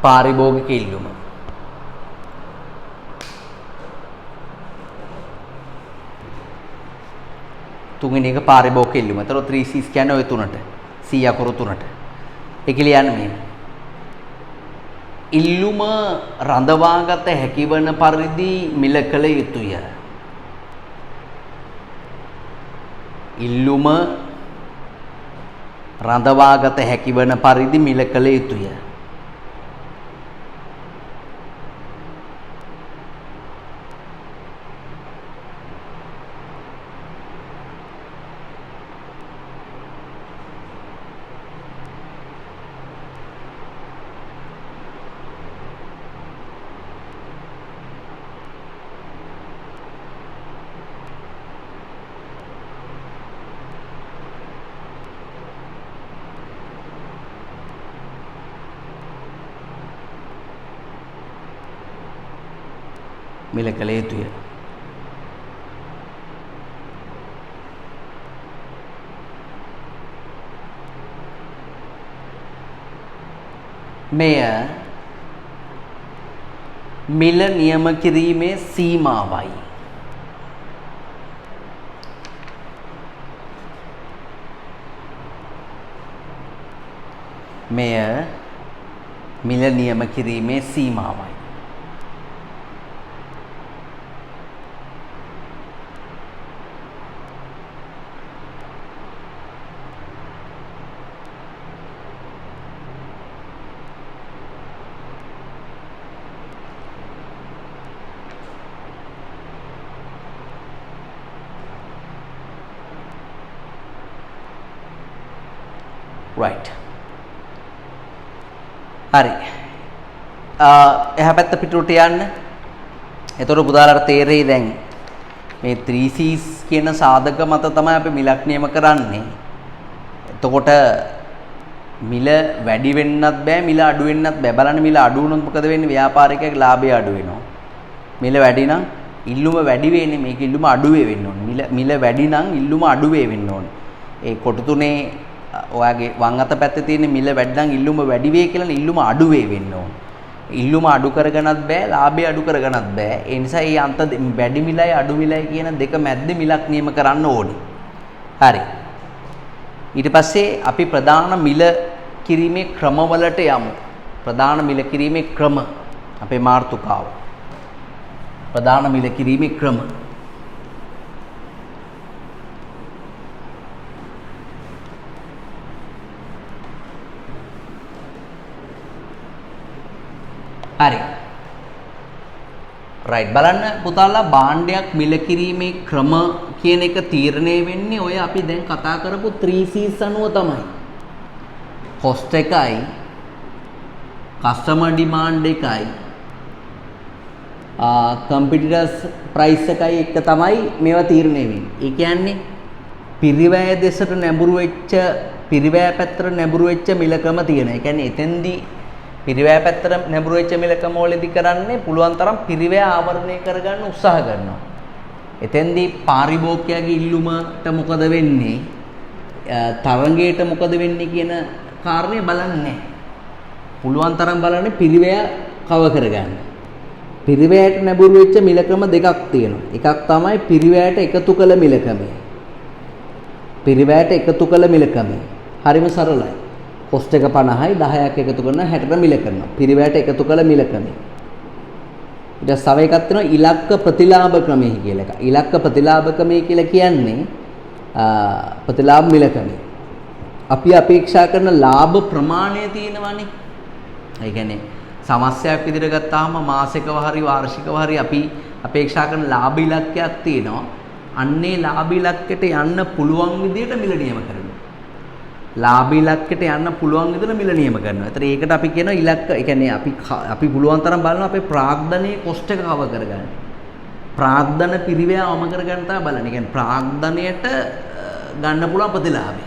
පාරිභෝගික ඉල්ලුම. තුන්වෙනි එක පාරිභෝගික ඉල්ලුම. ඒතර 3C's කියන්නේ ওই තුනට. C අකුරු තුනට. ඒක ලියන්න මේ. ඉල්ලුම රඳවාගත හැකිවන පරිදි මිල කළ යුතුය. ඉල්ලුම රඳවාගත හැකිවන පරිදි මිල කළ යුතුය. මිල කළ යුතුය. මෙය මිල නියම කිරීමේ සීමාවයි. මෙය මිල නියම කිරීමේ සීමාවයි. right හරි එහා පැත්ත පිටුට යන්න. එතකොට පුතාලට තේරෙයි දැන් මේ 3C's කියන සාධක මත තමයි අපි මිලක් නියම කරන්නේ. එතකොට මිල වැඩි වෙන්නත් බෑ මිල අඩු වෙන්නත් බෑ. බලන්න මිල අඩු වුණොත් මොකද වෙන්නේ? ව්‍යාපාරිකයාගේ ලාභය අඩු වෙනවා. මිල වැඩි නම් ඉල්ලුම වැඩි වෙන්නේ. මේක ඉල්ලුම අඩු වෙන්න ඕනේ. මිල වැඩි නම් ඉල්ලුම අඩු වෙන්න ඕනේ. ඒ කොට තුනේ ඔයාගේ වම් අත පැත්තේ තියෙන මිල වැඩි නම් ඉල්ලුම වැඩි වෙයි කියලා ඉල්ලුම අඩු වෙන්න ඕන. ඉල්ලුම අඩු කරගන්නත් බෑ, ලාභය අඩු කරගන්නත් බෑ. ඒ නිසා මේ අන්ත වැඩි මිලයි අඩු මිලයි කියන දෙක මැද්දේ මිලක් නියම කරන්න ඕනේ. හරි. ඊට පස්සේ අපි ප්‍රධාන මිල කිරීමේ ක්‍රමවලට යමු. ප්‍රධාන මිල කිරීමේ ක්‍රම අපේ මාතෘකාව. ප්‍රධාන මිල කිරීමේ ක්‍රම. හරි රයිට් බලන්න පුතාලා භාණ්ඩයක් මිල කිරීමේ ක්‍රම කියන එක තීරණය වෙන්නේ ඔය අපි දැන් කතා කරපු 3C's අනුව තමයි. cost එකයි customer demand එකයි competitors price එකයි එක තමයි මේවා තීරණය වෙන්නේ. ඒ කියන්නේ පිරිවැය දෙසට නැඹුරු වෙච්ච පිරිවැය පැත්තට නැඹුරු වෙච්ච මිල ක්‍රම තියෙනවා. ඒ කියන්නේ එතෙන්දී පිරිවැය පැත්තට නැඹුරු වෙච්ච මිලකම වලදී කරන්නේ පුළුවන් තරම් පිරිවැය ආවරණය කරගන්න උත්සාහ කරනවා. එතෙන්දී පාරිභෝගිකයාගේ ඉල්ලුමට මොකද වෙන්නේ? තරංගයට මොකද වෙන්නේ කියන කාරණේ බලන්නේ. පුළුවන් තරම් බලන්නේ පිරිවැය කව කරගන්න. පිරිවැයට නැඹුරු වෙච්ච මිලකම දෙකක් තියෙනවා. එකක් තමයි පිරිවැයට එකතු කළ මිලකම. පිරිවැයට එකතු කළ මිලකම. හරිම සරලයි. cost එක 50යි 10ක් එකතු කරනවා 60ට මිල කරනවා. පිරිවැයට එකතු කළ මිල ක්‍රමය. ඊට තව එකක් තියෙනවා ඉලක්ක ප්‍රතිලාභ ක්‍රමය කියලා එක. ඉලක්ක ප්‍රතිලාභ ක්‍රමය කියලා කියන්නේ ප්‍රතිලාභ මිල ක්‍රමය. අපි අපේක්ෂා කරන ලාභ ප්‍රමාණය තියෙනවානේ. ඒ කියන්නේ සමස්තයක් විදිහට ගත්තාම මාසිකව හරි වාර්ෂිකව හරි අපි අපේක්ෂා කරන ලාභ ඉලක්කයක් තියෙනවා. අන්නේ ලාභ ඉලක්කයට යන්න පුළුවන් විදිහට මිල නියම කරනවා. ලාභ ඉලක්කයට යන්න පුළුවන් විදිහට මිල නියම කරනවා. ඒතර ඒකට අපි කියනවා ඉලක්ක. ඒ කියන්නේ අපි පුළුවන් තරම් බලනවා අපේ ප්‍රාග්ධනයේ cost එක කව කරගන්න. ප්‍රාග්ධන පිරිවැය අවම කරගන්න තමයි බලන්නේ. ඒ කියන්නේ ප්‍රාග්ධනයට ගන්න පුළුවන් ප්‍රතිලාභය.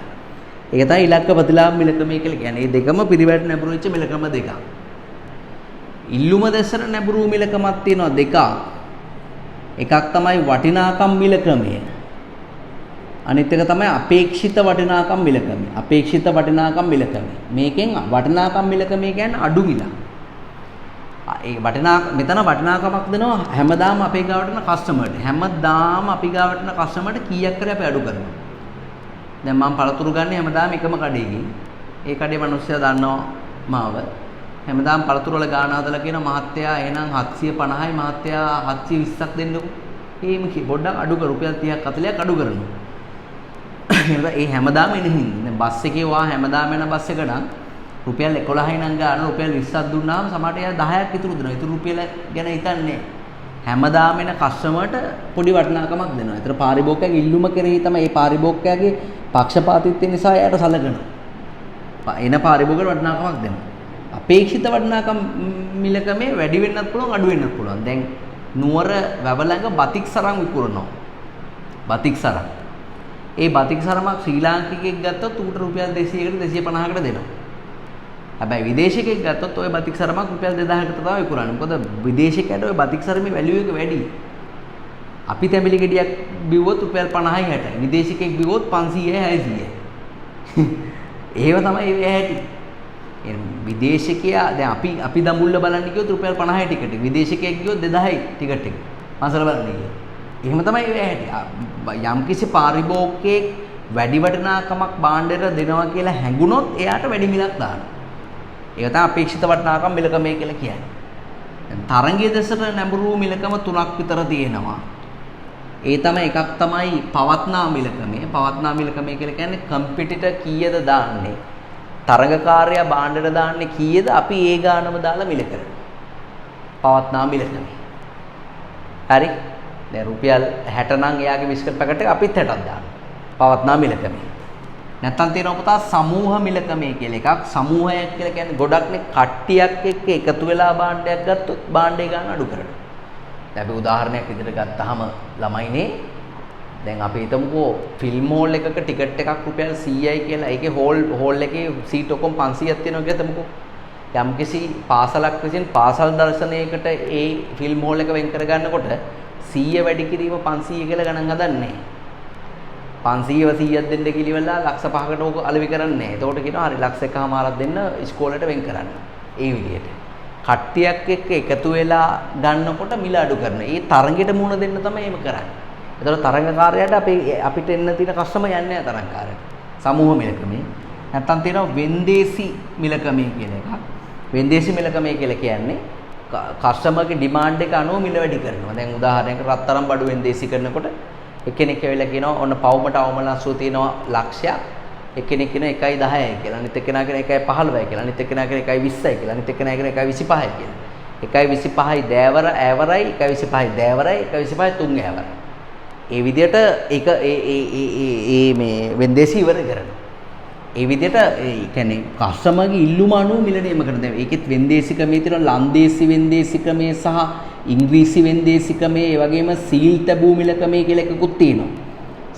ඒක තමයි ඉලක්ක ප්‍රතිලාභ මිල ක්‍රමය කියලා කියන්නේ. මේ දෙකම පිරිවැයට නැඹුරු වෙච්ච මිල ක්‍රම දෙකක්. ඉල්ලුම දැසට නැඹුරු මිල ක්‍රමක් තියෙනවා දෙකක්. එකක් තමයි වටිනාකම් මිල ක්‍රමය. අනිත් එක තමයි අපේක්ෂිත වටිනාකම් මිල ක්‍රමය. අපේක්ෂිත වටිනාකම් මිල ක්‍රමය. මේකෙන් වටිනාකම් මිල ක්‍රමය කියන්නේ අඩු මිල. ඒ මෙතන වටිනාකමක් දෙනවා හැමදාම අපේ ගාවට යන කස්ටමර්ට. හැමදාම අපි ගාවට යන කස්ටමර්ට කීයක් කරේ අපි අඩු කරනවා. දැන් මම පළතුරු ගන්න හැමදාම එකම කඩේකින්. ඒ කඩේ මිනිස්සයා දන්නවා මාව. හැමදාම පළතුරු වල ගාන හදලා කියන මහත්තයා එහෙනම් 750යි මහත්තයා 720ක් දෙන්නකෝ. එහෙම පොඩ්ඩක් අඩු කර රුපියල් 30ක් 40ක් අඩු කරනවා. ඒ හැමදාම එන හින්දා බස් එකේ වා හැමදාම එන බස් එක නම් රුපියල් 11යි නම් ගන්න රුපියල් 20ක් දුන්නාම සමහරට එයා 10ක් ඉතුරු දෙනවා. ඉතුරු රුපියල ගැන හිතන්නේ හැමදාම එන කස්ටමර්ට පොඩි වටිනාකමක් දෙනවා. ඒතර පාරිභෝගිකයාගේ ඉල්ලුම කෙරෙහි තමයි මේ පාරිභෝගිකයාගේ පක්ෂපාතීත්වය නිසා එයාට සලකනවා. එන පාරිභෝගිකයට වටිනාකමක් දෙනවා. අපේක්ෂිත වටිනාකම් මිලකමේ වැඩි වෙන්නත් පුළුවන් අඩු වෙන්නත් පුළුවන්. දැන් නුවර වැවළඟ බතික් සරම් විකුණනවා. බතික් සරම්. ඒ බතික් සරමක් ශ්‍රී ලාංකිකයෙක් ගත්තොත් ඌට රුපියල් 200කට 250කට දෙනවා. හැබැයි විදේශිකයෙක් ගත්තොත් ඔය බතික් සරමක් රුපියල් 2000කට තමයි විකුණන්නේ. මොකද විදේශිකයට ඔය බතික් සරමේ වැලියු එක වැඩි. අපි තැඹිලි ගෙඩියක් බිව්වොත් රුපියල් 50යි 60යි. විදේශිකයෙක් බිව්වොත් 500යි 600යි. ඒව තමයි ඒ හැටි. විදේශිකයා දැන් අපි දඹුල්ල බලන්න ගියොත් රුපියල් 50යි ටිකට් එක. විදේශිකයෙක් ගියොත් 2000යි ටිකට් එක. මාසල බලන්න ගියොත්. එහෙම තමයි ඒ හැටි. යම්කිසි පාරිභෝගිකයෙක් වැඩි වටිනාකමක් භාණ්ඩයට දෙනවා කියලා හැඟුණොත් එයාට වැඩි මිලක් දානවා. ඒක තමයි අපේක්ෂිත වටිනාකම් මිලකමේ කියලා කියන්නේ. දැන් තරංගයේ දෙසට නැඹුරු මිලකම 3ක් විතර තියෙනවා. ඒ තමයි එකක් තමයි පවත්නා මිලකමේ. පවත්නා මිලකමේ කියලා කියන්නේ කම්පිටිටර් කීයද දාන්නේ? තරඟකාරයා භාණ්ඩයට දාන්නේ කීයද? අපි ඒ ගානම දාලා මිල කරනවා. පවත්නා මිලකමේ. හරි? දැන් රුපියල් 60 නම් එයාගේ බිස්කට් පැකට් එක අපිත් 60ක් දානවා. පවත්නා මිලකමේ. නැත්තම් තියෙනවා පුතා සමූහ මිලකමේ කියලා එකක්. සමූහයක් කියලා කියන්නේ ගොඩක්නේ කට්ටියක් එක්ක එකතු වෙලා භාණ්ඩයක් ගත්තොත් භාණ්ඩේ ගන්න අඩු කරනවා. දැන් අපි උදාහරණයක් විදිහට ගත්තාම ළමයිනේ දැන් අපි හිතමුකෝ ෆිල්ම් හෝල් එකක ටිකට් එකක් රුපියල් 100යි කියලා. ඒකේ හෝල් එකේ සීට් ඔක්කොම 500ක් තියෙනවා කියලා හිතමුකෝ. යම්කිසි පාසලක් විසින් පාසල් දර්ශනයකට ඒ ෆිල්ම් හෝල් එක වෙන් කර ගන්නකොට 100 වැඩි කිරීම 500 කියලා ගණන් හදන්නේ. 500ව 100ක් දෙන්න කිලිවලා ලක්ෂ 5කට ඕක අලෙවි කරන්නේ නැහැ. එතකොට කියනවා හරි ලක්ෂ 1කමාරක් දෙන්න ඉස්කෝලේට වෙන් කරන්න. ඒ විදිහට. කට්ටියක් එක්ක එකතු වෙලා ගන්නකොට මිල අඩු කරන. ඒ තරඟෙට මුණ දෙන්න තමයි එහෙම කරන්නේ. එතකොට තරඟකාරයාට අපිට එන්න තියෙන කස්ටමර් යන්නේ නැහැ තරඟකාරයාට. සමූහ මිලකමේ. නැත්තම් තියෙනවා වෙන්දේසි මිලකමේ කියලා එකක්. වෙන්දේසි මිලකමේ කියලා කියන්නේ කස්ටමර්ගේ ඩිමාන්ඩ් එක අනුව මිල වැඩි කරනවා. දැන් උදාහරණයකට රත්තරන් බඩු වෙන්දේසි කරනකොට එක්කෙනෙක් ඇවිල්ලා කියනවා ඔන්න පවුමට අවමලස්සුව තියෙනවා ලක්ෂයක්. එක්කෙනෙක් කියනවා 1.10යි කියලා. අනිත් එක්කෙනා කියනවා 1.15යි කියලා. අනිත් එක්කෙනා කියනවා 1.20යි කියලා. අනිත් එක්කෙනා කියනවා 1.25යි කියලා. 1.25යි දෑවර ඈවරයි 1.25යි දෑවරයි 1.25යි තුන් ඈවරයි. ඒ විදිහට ඒක මේ වෙන්දේසි ඉවර කරනවා. ඒ විදිහට ඒ කියන්නේ කස්ටමර්ගේ ඉල්ලුම අනුව මිල නියම කරනවා. ඒකෙත් වෙන්දේසි ක්‍රමයේ තියෙන ලන්දේසි වෙන්දේසි ක්‍රමයේ සහ ඉංග්‍රීසි වෙන්දේසි ක්‍රමයේ ඒ වගේම සීල් තැබූ මිල ක්‍රමයේ කියලා එකකුත් තියෙනවා.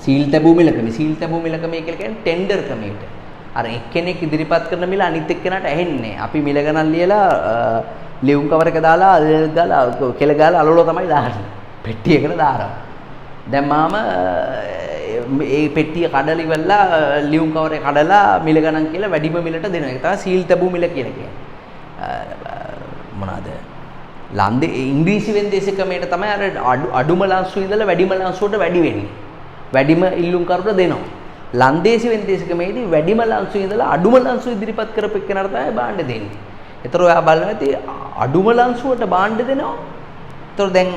සීල් තැබූ මිල ක්‍රමයේ කියලා කියන්නේ ටෙන්ඩර් ක්‍රමයට. අර එක්කෙනෙක් ඉදිරිපත් කරන මිල අනිත් එක්කෙනාට ඇහෙන්නේ. අපි මිල ගණන් ලියලා ලියුම් කවර එක දාලා කෙල ගාලා අලවල තමයි දාන්නේ. පෙට්ටියකට දානවා. දැන් මාම ඒ පෙට්ටිය කඩලා ඉවරලා ලියුම් කවරේ කඩලා මිල ගණන් කියලා වැඩිම මිලට දෙනවා. ඒක තමයි සීල් තැබූ මිල කියලා කියන්නේ. මොනවාද? ඉංග්‍රීසි වෙන්දේසි ක්‍රමයට තමයි අර අඩුම ලංසු ඉඳලා වැඩිම ලංසුවට වැඩි වෙන්නේ. වැඩිම ඉල්ලුම් කරුට දෙනවා. ලන්දේසි වෙන්දේසි ක්‍රමයේදී වැඩිම ලංසු ඉඳලා අඩුම ලංසු ඉදිරිපත් කරපෙන්නාට තමයි භාණ්ඩ දෙන්නේ. ඒතර ඔයා බලන්න ඇති අඩුම ලංසුවට භාණ්ඩ දෙනවා. ඒතර දැන්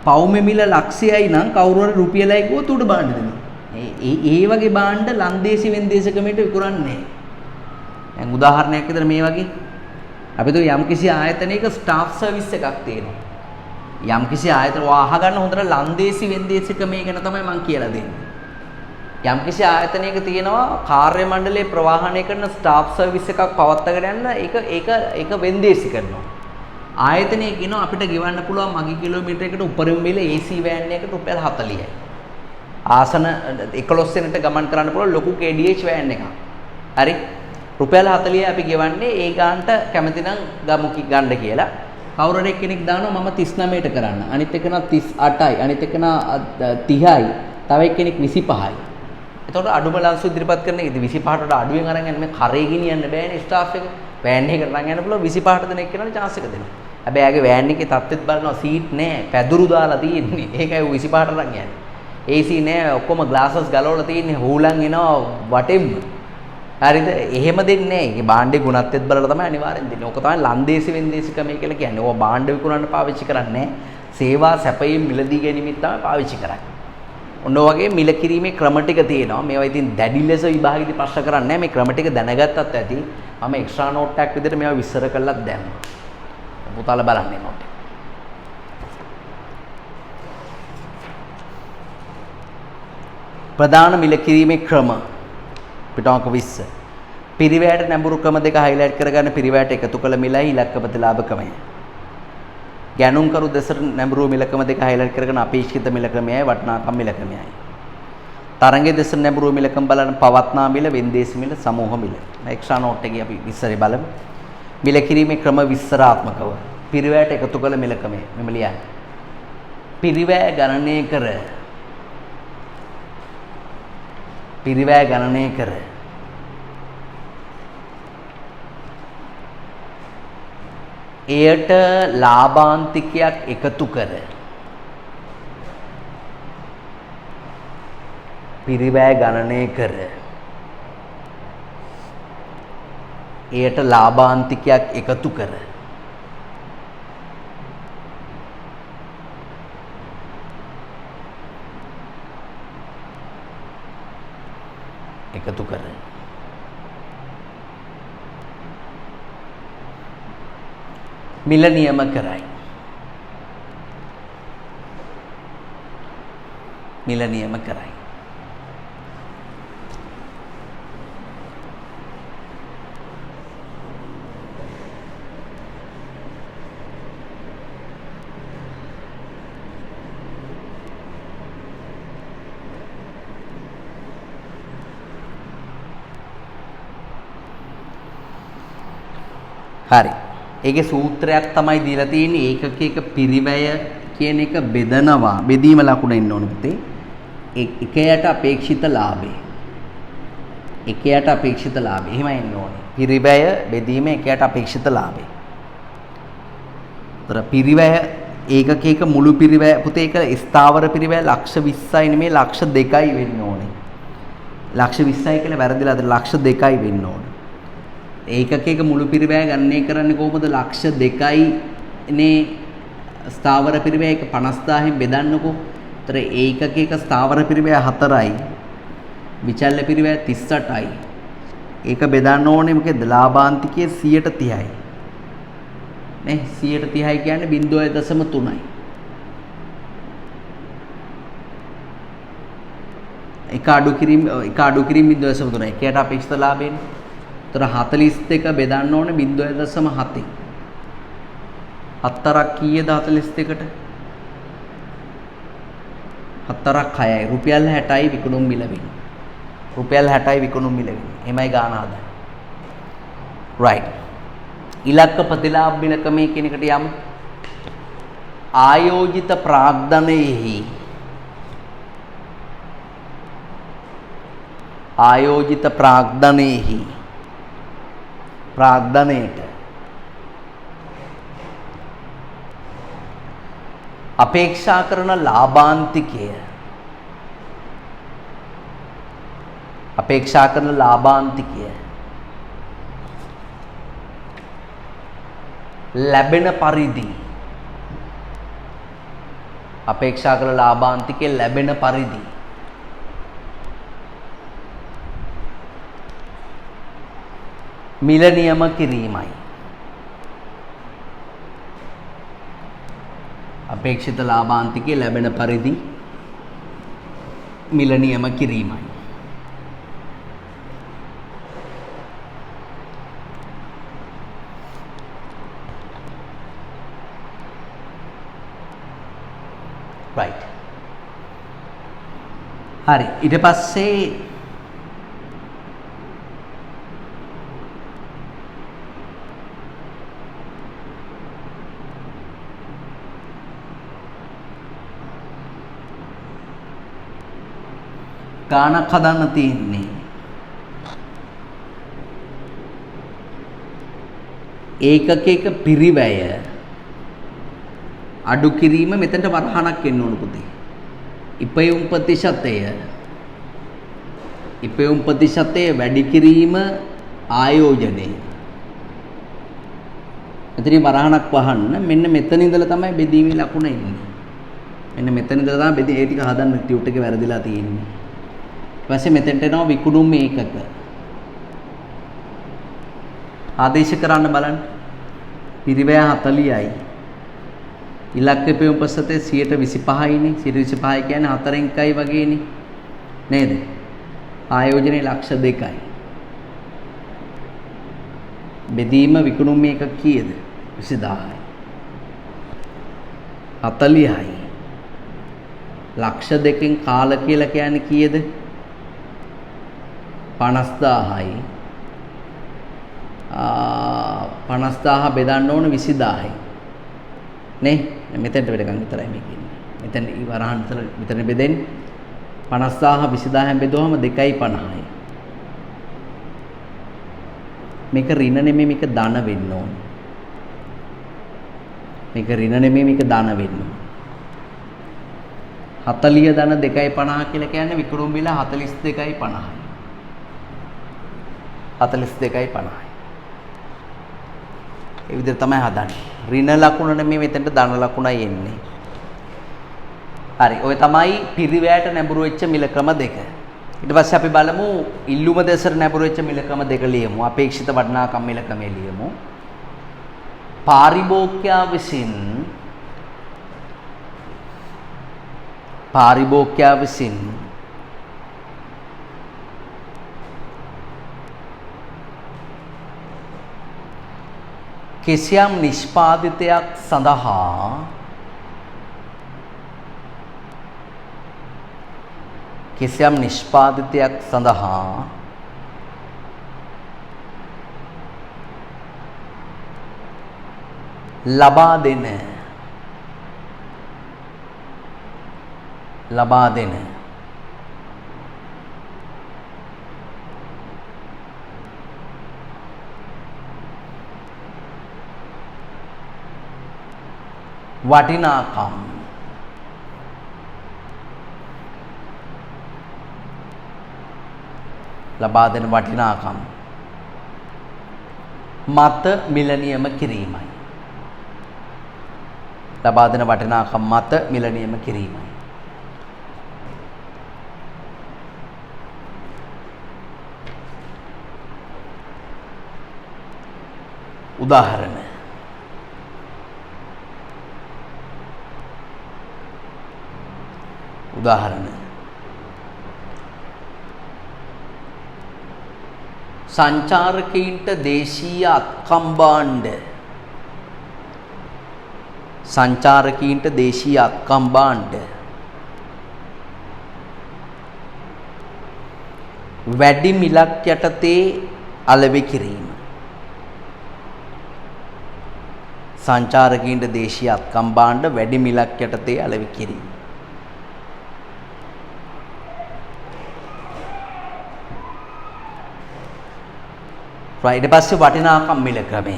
පවුමේ මිල ලක්ෂයයි නම් කවුරු හරි රුපියලයි ගියොත් උඩ භාණ්ඩ දෙනවා. ඒ වගේ භාණ්ඩ ලන්දේසි වෙන්දේසි ක්‍රමයට විකුණන්නේ නැහැ. දැන් උදාහරණයක් විතර මේ වගේ අපි તો යම්කිසි ආයතනයක ස්ටාෆ් සර්විස් එකක් තියෙනවා. යම්කිසි ආයතන අහගන්න හොඳට ලන්දේසි වෙන්දේසි ක්‍රමය ගැන තමයි මම කියලා දෙන්නේ. යම්කිසි ආයතනයක තියෙනවා කාර්ය මණ්ඩලයේ ප්‍රවාහනය කරන ස්ටාෆ් සර්විස් එකක් පවත්වාගෙන යන්න ඒක වෙන්දේසි කරනවා. ආයතනයේ කියනවා අපිට ගෙවන්න පුළුවන් මගී කිලෝමීටරයකට උපරිම මිල AC වෑන් එකකට රුපියල් 40යි. ආසන 11 දෙනෙක්ට ගමන් කරන්න පුළුවන් ලොකු KDH වෑන් එකක්. හරි? රුපියල් 40යි අපි ගෙවන්නේ ඒ ගානට කැමති නම් ගමු ගන්න කියලා. කවුරු හරි කෙනෙක් දානවා මම 39ට කරන්න. අනිත් එකනා 38යි. අනිත් එකනා 30යි. තව එක්කෙනෙක් 25යි. එතකොට අඩුම ලංසු ඉදිරිපත් කරන එක 25ට වඩා අඩුවෙන් අරන් යන්න මේ කරේ ගෙනියන්න බෑනේ ස්ටාෆ් එක. වෑන් එකකට අරන් යන්න පුළුවන් 25ට දෙන එක්කෙනාට chance එක දෙනවා. හැබැයි ආගේ වෑන් එකේ තත්ත්වෙත් බලනවා සීට් නෑ. පැදුරු දාලා තියෙන්නේ. ඒකයි 25ට අරන් යන්නේ. AC නෑ ඔක්කොම ග්ලාසස් ගලවලා තියෙන්නේ. හූලන් එනවා වටෙන්ම. හරිද? එහෙම දෙන්නේ නෑ. ඒකේ භාණ්ඩේ ගුණත්වෙත් බලලා තමයි අනිවාර්යෙන් දෙන්නේ. ඕක තමයි ලන්දේසි වෙන්දේසි ක්‍රමය කියලා කියන්නේ. ඕවා භාණ්ඩ විකුණන්න පාවිච්චි කරන්නේ නෑ. සේවා සැපයීම් මිලදී ගැනීමෙත් තමයි පාවිච්චි කරන්නේ. ඔන්න වගේ මිල කිරීමේ ක්‍රම ටික තියෙනවා. මේවා ඉතින් දැඩි ලෙස විභාගෙදී ප්‍රශ්න කරන්නේ නැහැ. මේ ක්‍රම ටික දැනගත්තත් ඇති. මම එක්ස්ට්‍රා නෝට් එකක් විදිහට මේවා විස්තර කරලත් දැම්මා. පුතාලා බලන්න නෝට් එක. ප්‍රධාන මිල කිරීමේ ක්‍රම පිටාංක 20. පිරිවැයට නැඹුරු ක්‍රම දෙක හයිලයිට් කරගන්න පිරිවැයට එකතු කළ මිලයි ඉලක්ක ප්‍රතිලාභ ක්‍රමය. ගැනුම් කරු දෙසට නැඹුරු මිලකම දෙක හයිලයිට් කරගෙන අපේක්ෂිත මිල ක්‍රමයයි වටිනාකම් මිල ක්‍රමයයි. තරංගයේ දෙසට නැඹුරු මිලකම බලන පවත්නා මිල, වෙන්දේසි මිල, සමූහ මිල. එක්ස්ට්‍රා නෝට් එකේ අපි ඉස්සරේ බලමු. මිල කිරීමේ ක්‍රම විස්තරාත්මකව පිරිවැයට එකතු කළ මිල ක්‍රමය මෙම ලියන්න. පිරිවැය ගණනය කර එයට ලාභාන්තිකයක් එකතු කර පිරිවැය ගණනය කර එයට ලාභාන්තිකයක් එකතු කර මිල නියම කරයි. හරි. ඒකේ සූත්‍රයක් තමයි දීලා තියෙන්නේ ඒකක පිරිවැය කියන එක බෙදනවා. බෙදීම ලකුණ එන්න ඕන පුතේ. එකයට අපේක්ෂිත ලාභය. එහෙම එන්න ඕනේ. පිරිවැය බෙදීම එකයට අපේක්ෂිත ලාභය. ඒතර පිරිවැය ඒකක මුළු පිරිවැය පුතේ ඒක ස්ථාවර පිරිවැය ලක්ෂ 20යි නෙමෙයි ලක්ෂ 2යි වෙන්න ඕනේ. ලක්ෂ 20යි කියලා වැරදිලාද ලක්ෂ 2යි වෙන්න ඕනේ. ඒකක මුළු පිරිවැය ගණනය කරන්නේ කොහොමද? ලක්ෂ 2යි නේ ස්ථාවර පිරිවැය එක 50000න් බෙදන්නකෝ. ඒතර ඒකක ස්ථාවර පිරිවැය 4යි. විචල්්‍ය පිරිවැය 38යි. ඒක බෙදන්න ඕනේ මොකද? ලාභාන්තිකයේ 130යි. නේ 130යි කියන්නේ 0.3යි. එක අඩු කිරීම 0.3යි. ඒකට අපේක්ෂිත ලාභයනේ. තොර 42 බෙදන්න ඕනේ 0.7. 4ක් කීයද 42ට? 4ක් 6යි. රුපියල් 60යි විකුණුම් මිල වෙන්නේ. එමය ගාන ආදායම. right. ඉලක්ක ප්‍රතිලාභ මිල ක්‍රමයේ කියන එකට යමු. ආයෝජිත ප්‍රාග්ධනයට අපේක්ෂා කරන ලාභාන්තිකය ලැබෙන පරිදි මිල නියම කිරීමයි. අපේක්ෂිත ලාභාන්තිකය ලැබෙන පරිදි මිල නියම කිරීමයි. right. හරි. ඊට පස්සේ ගානක් හදන්න තියෙන්නේ. ඒකක පිරිවැය අඩු කිරීම මෙතනට වරහණක් එන්න ඕන පුතේ. ඉපයුම් ප්‍රතිශතය වැඩි කිරීම ආයෝජනය. මෙතනින් වරහණක් වහන්න මෙන්න මෙතන ඉඳලා තමයි බෙදීමේ ලකුණ එන්නේ. මෙන්න මෙතන ඉඳලා තමයි බෙදී ඒ ටික හදන්න ටියුට් එකේ වැරදිලා තියෙන්නේ. ඊපස්සේ මෙතෙන්ට එනවා විකුණුම් ඒකක. ආදේශ කරන්න බලන්න. පිරිවැය 40යි. ඉලක්ක ඉපයුම් ප්‍රතිශතය 25%යිනේ. 25% කියන්නේ 4න් 1යි වගේනේ. නේද? ආයෝජනයේ ලක්ෂ 2යි. බෙදීම විකුණුම් මේක කීයද? 20000යි. 40යි. ලක්ෂ 2කින් කාල කියලා කියන්නේ කීයද? 50000යි. 50,000 බෙදන්න ඕන 20000යි. නේ? මෙතෙන්ට වෙනකන් විතරයි මේක ඉන්නේ. මෙතෙන් වරහන් විතර බෙදෙන්නේ 50,000 20000න් බෙදුවම 2.50යි. මේක ඍණ නෙමෙයි මේක ධන වෙන්න ඕන. මේක ඍණ නෙමෙයි මේක ධන වෙන්න ඕන. 40 ධන 2.50 කියලා කියන්නේ විකුණුම්බිල 42.50යි. 42.50යි. ඒ විදිහට තමයි හදන්නේ. ඍණ ලකුණ නෙමෙයි මෙතෙන්ට ධන ලකුණයි එන්නේ. හරි. ඔය තමයි පිරිවැයට නැඹුරු වෙච්ච මිල ක්‍රම දෙක. ඊට පස්සේ අපි බලමු ඉල්ලුම දෙසට නැඹුරු වෙච්ච මිල ක්‍රම දෙක ලියමු. අපේක්ෂිත වටිනාකම් මිල ක්‍රමය ලියමු. පාරිභෝගිකයා විසින් කිසියම් නිෂ්පාදිතයක් සඳහා ලබා දෙන වටිනාකම් මත මිල නියම කිරීමයි. ලබා දෙන වටිනාකම් මත මිල නියම කිරීමයි. උදාහරණ සංචාරකීන්ට දේශීය අත්කම් භාණ්ඩ වැඩි මිලක් යටතේ අලෙවි කිරීම. සංචාරකීන්ට දේශීය අත්කම් භාණ්ඩ වැඩි මිලක් යටතේ අලෙවි කිරීම. ඊට පස්සේ වටිනාකම් මිල ක්‍රමය.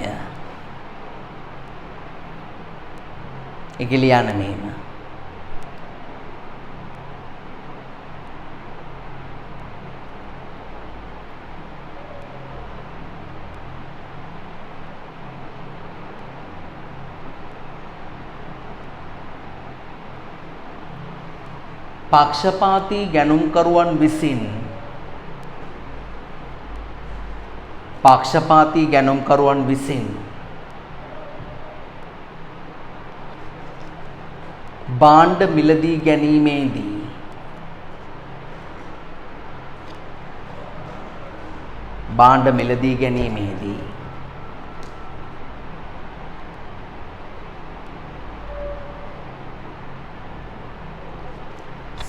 ඒක ලියන්න මෙහෙම. පක්ෂපාතී ගැනුම්කරුවන් විසින් භාණ්ඩ මිලදී ගැනීමේදී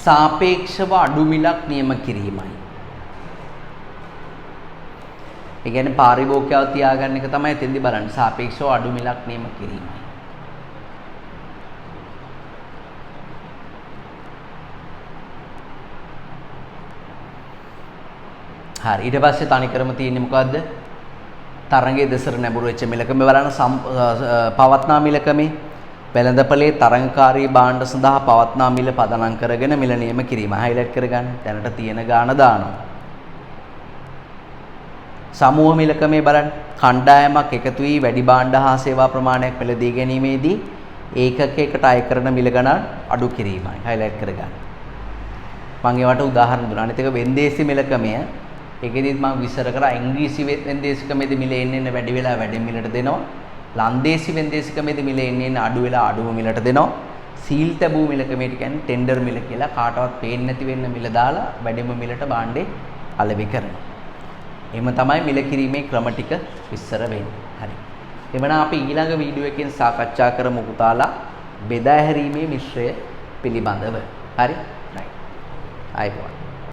සාපේක්ෂව අඩු මිලක් නියම කිරීමයි. ඒ කියන්නේ පාරිභෝගිකයව තියාගන්න එක තමයි එතෙන්දි බලන්නේ. සාපේක්ෂව අඩු මිලක් නියම කිරීමයි. හරි. ඊට පස්සේ තනිකරම තියෙන්නේ මොකද්ද? තරංගයේ දෙසර නැඹුරු වෙච්ච මිලකම බලන්න පවත්නා මිලකමේ වෙළඳපොලේ තරංගකාරී භාණ්ඩ සඳහා පවත්නා මිල පදනම් කරගෙන මිල නියම කිරීම හයිලයිට් කරගන්න. දැනට තියෙන ගාණ දානවා. සමූහ මිලකමේ බලන්න කණ්ඩායමක් එකතු වී වැඩි භාණ්ඩ හා සේවා ප්‍රමාණයක් මිලදී ගැනීමේදී ඒකකයකට අය කරන මිල ගණන් අඩු කිරීමයි හයිලයිට් කරගන්න. මම ඒවට උදාහරණ දුන්නා. අනිත් එක වෙන්දේසි මිලකමය. ඒකෙදිත් මම විස්තර කරා ඉංග්‍රීසි වෙන්දේසිකමේදී මිල එන්නේ වැඩි වෙලා වැඩි මිලට දෙනවා. ලන්දේසි වෙන්දේසිකමේදී මිල එන්නේ අඩු වෙලා අඩුම මිලට දෙනවා. සීල් තැබූ මිලකමේට කියන්නේ ටෙන්ඩර් මිල කියලා කාටවත් පේන්නේ නැති වෙන්න මිල දාලා වැඩිම මිලට භාණ්ඩේ අලෙවි කරනවා. එහෙම තමයි මිල කිරීමේ ක්‍රම ටික විස්තර වෙන්නේ. හරි. එවනම් අපි ඊළඟ වීඩියෝ එකෙන් සාකච්ඡා කරමු පුතාලා බෙදා හැරීමේ මිශ්‍රය පිළිබඳව. හරි? රයිට්. ආයිබෝන්.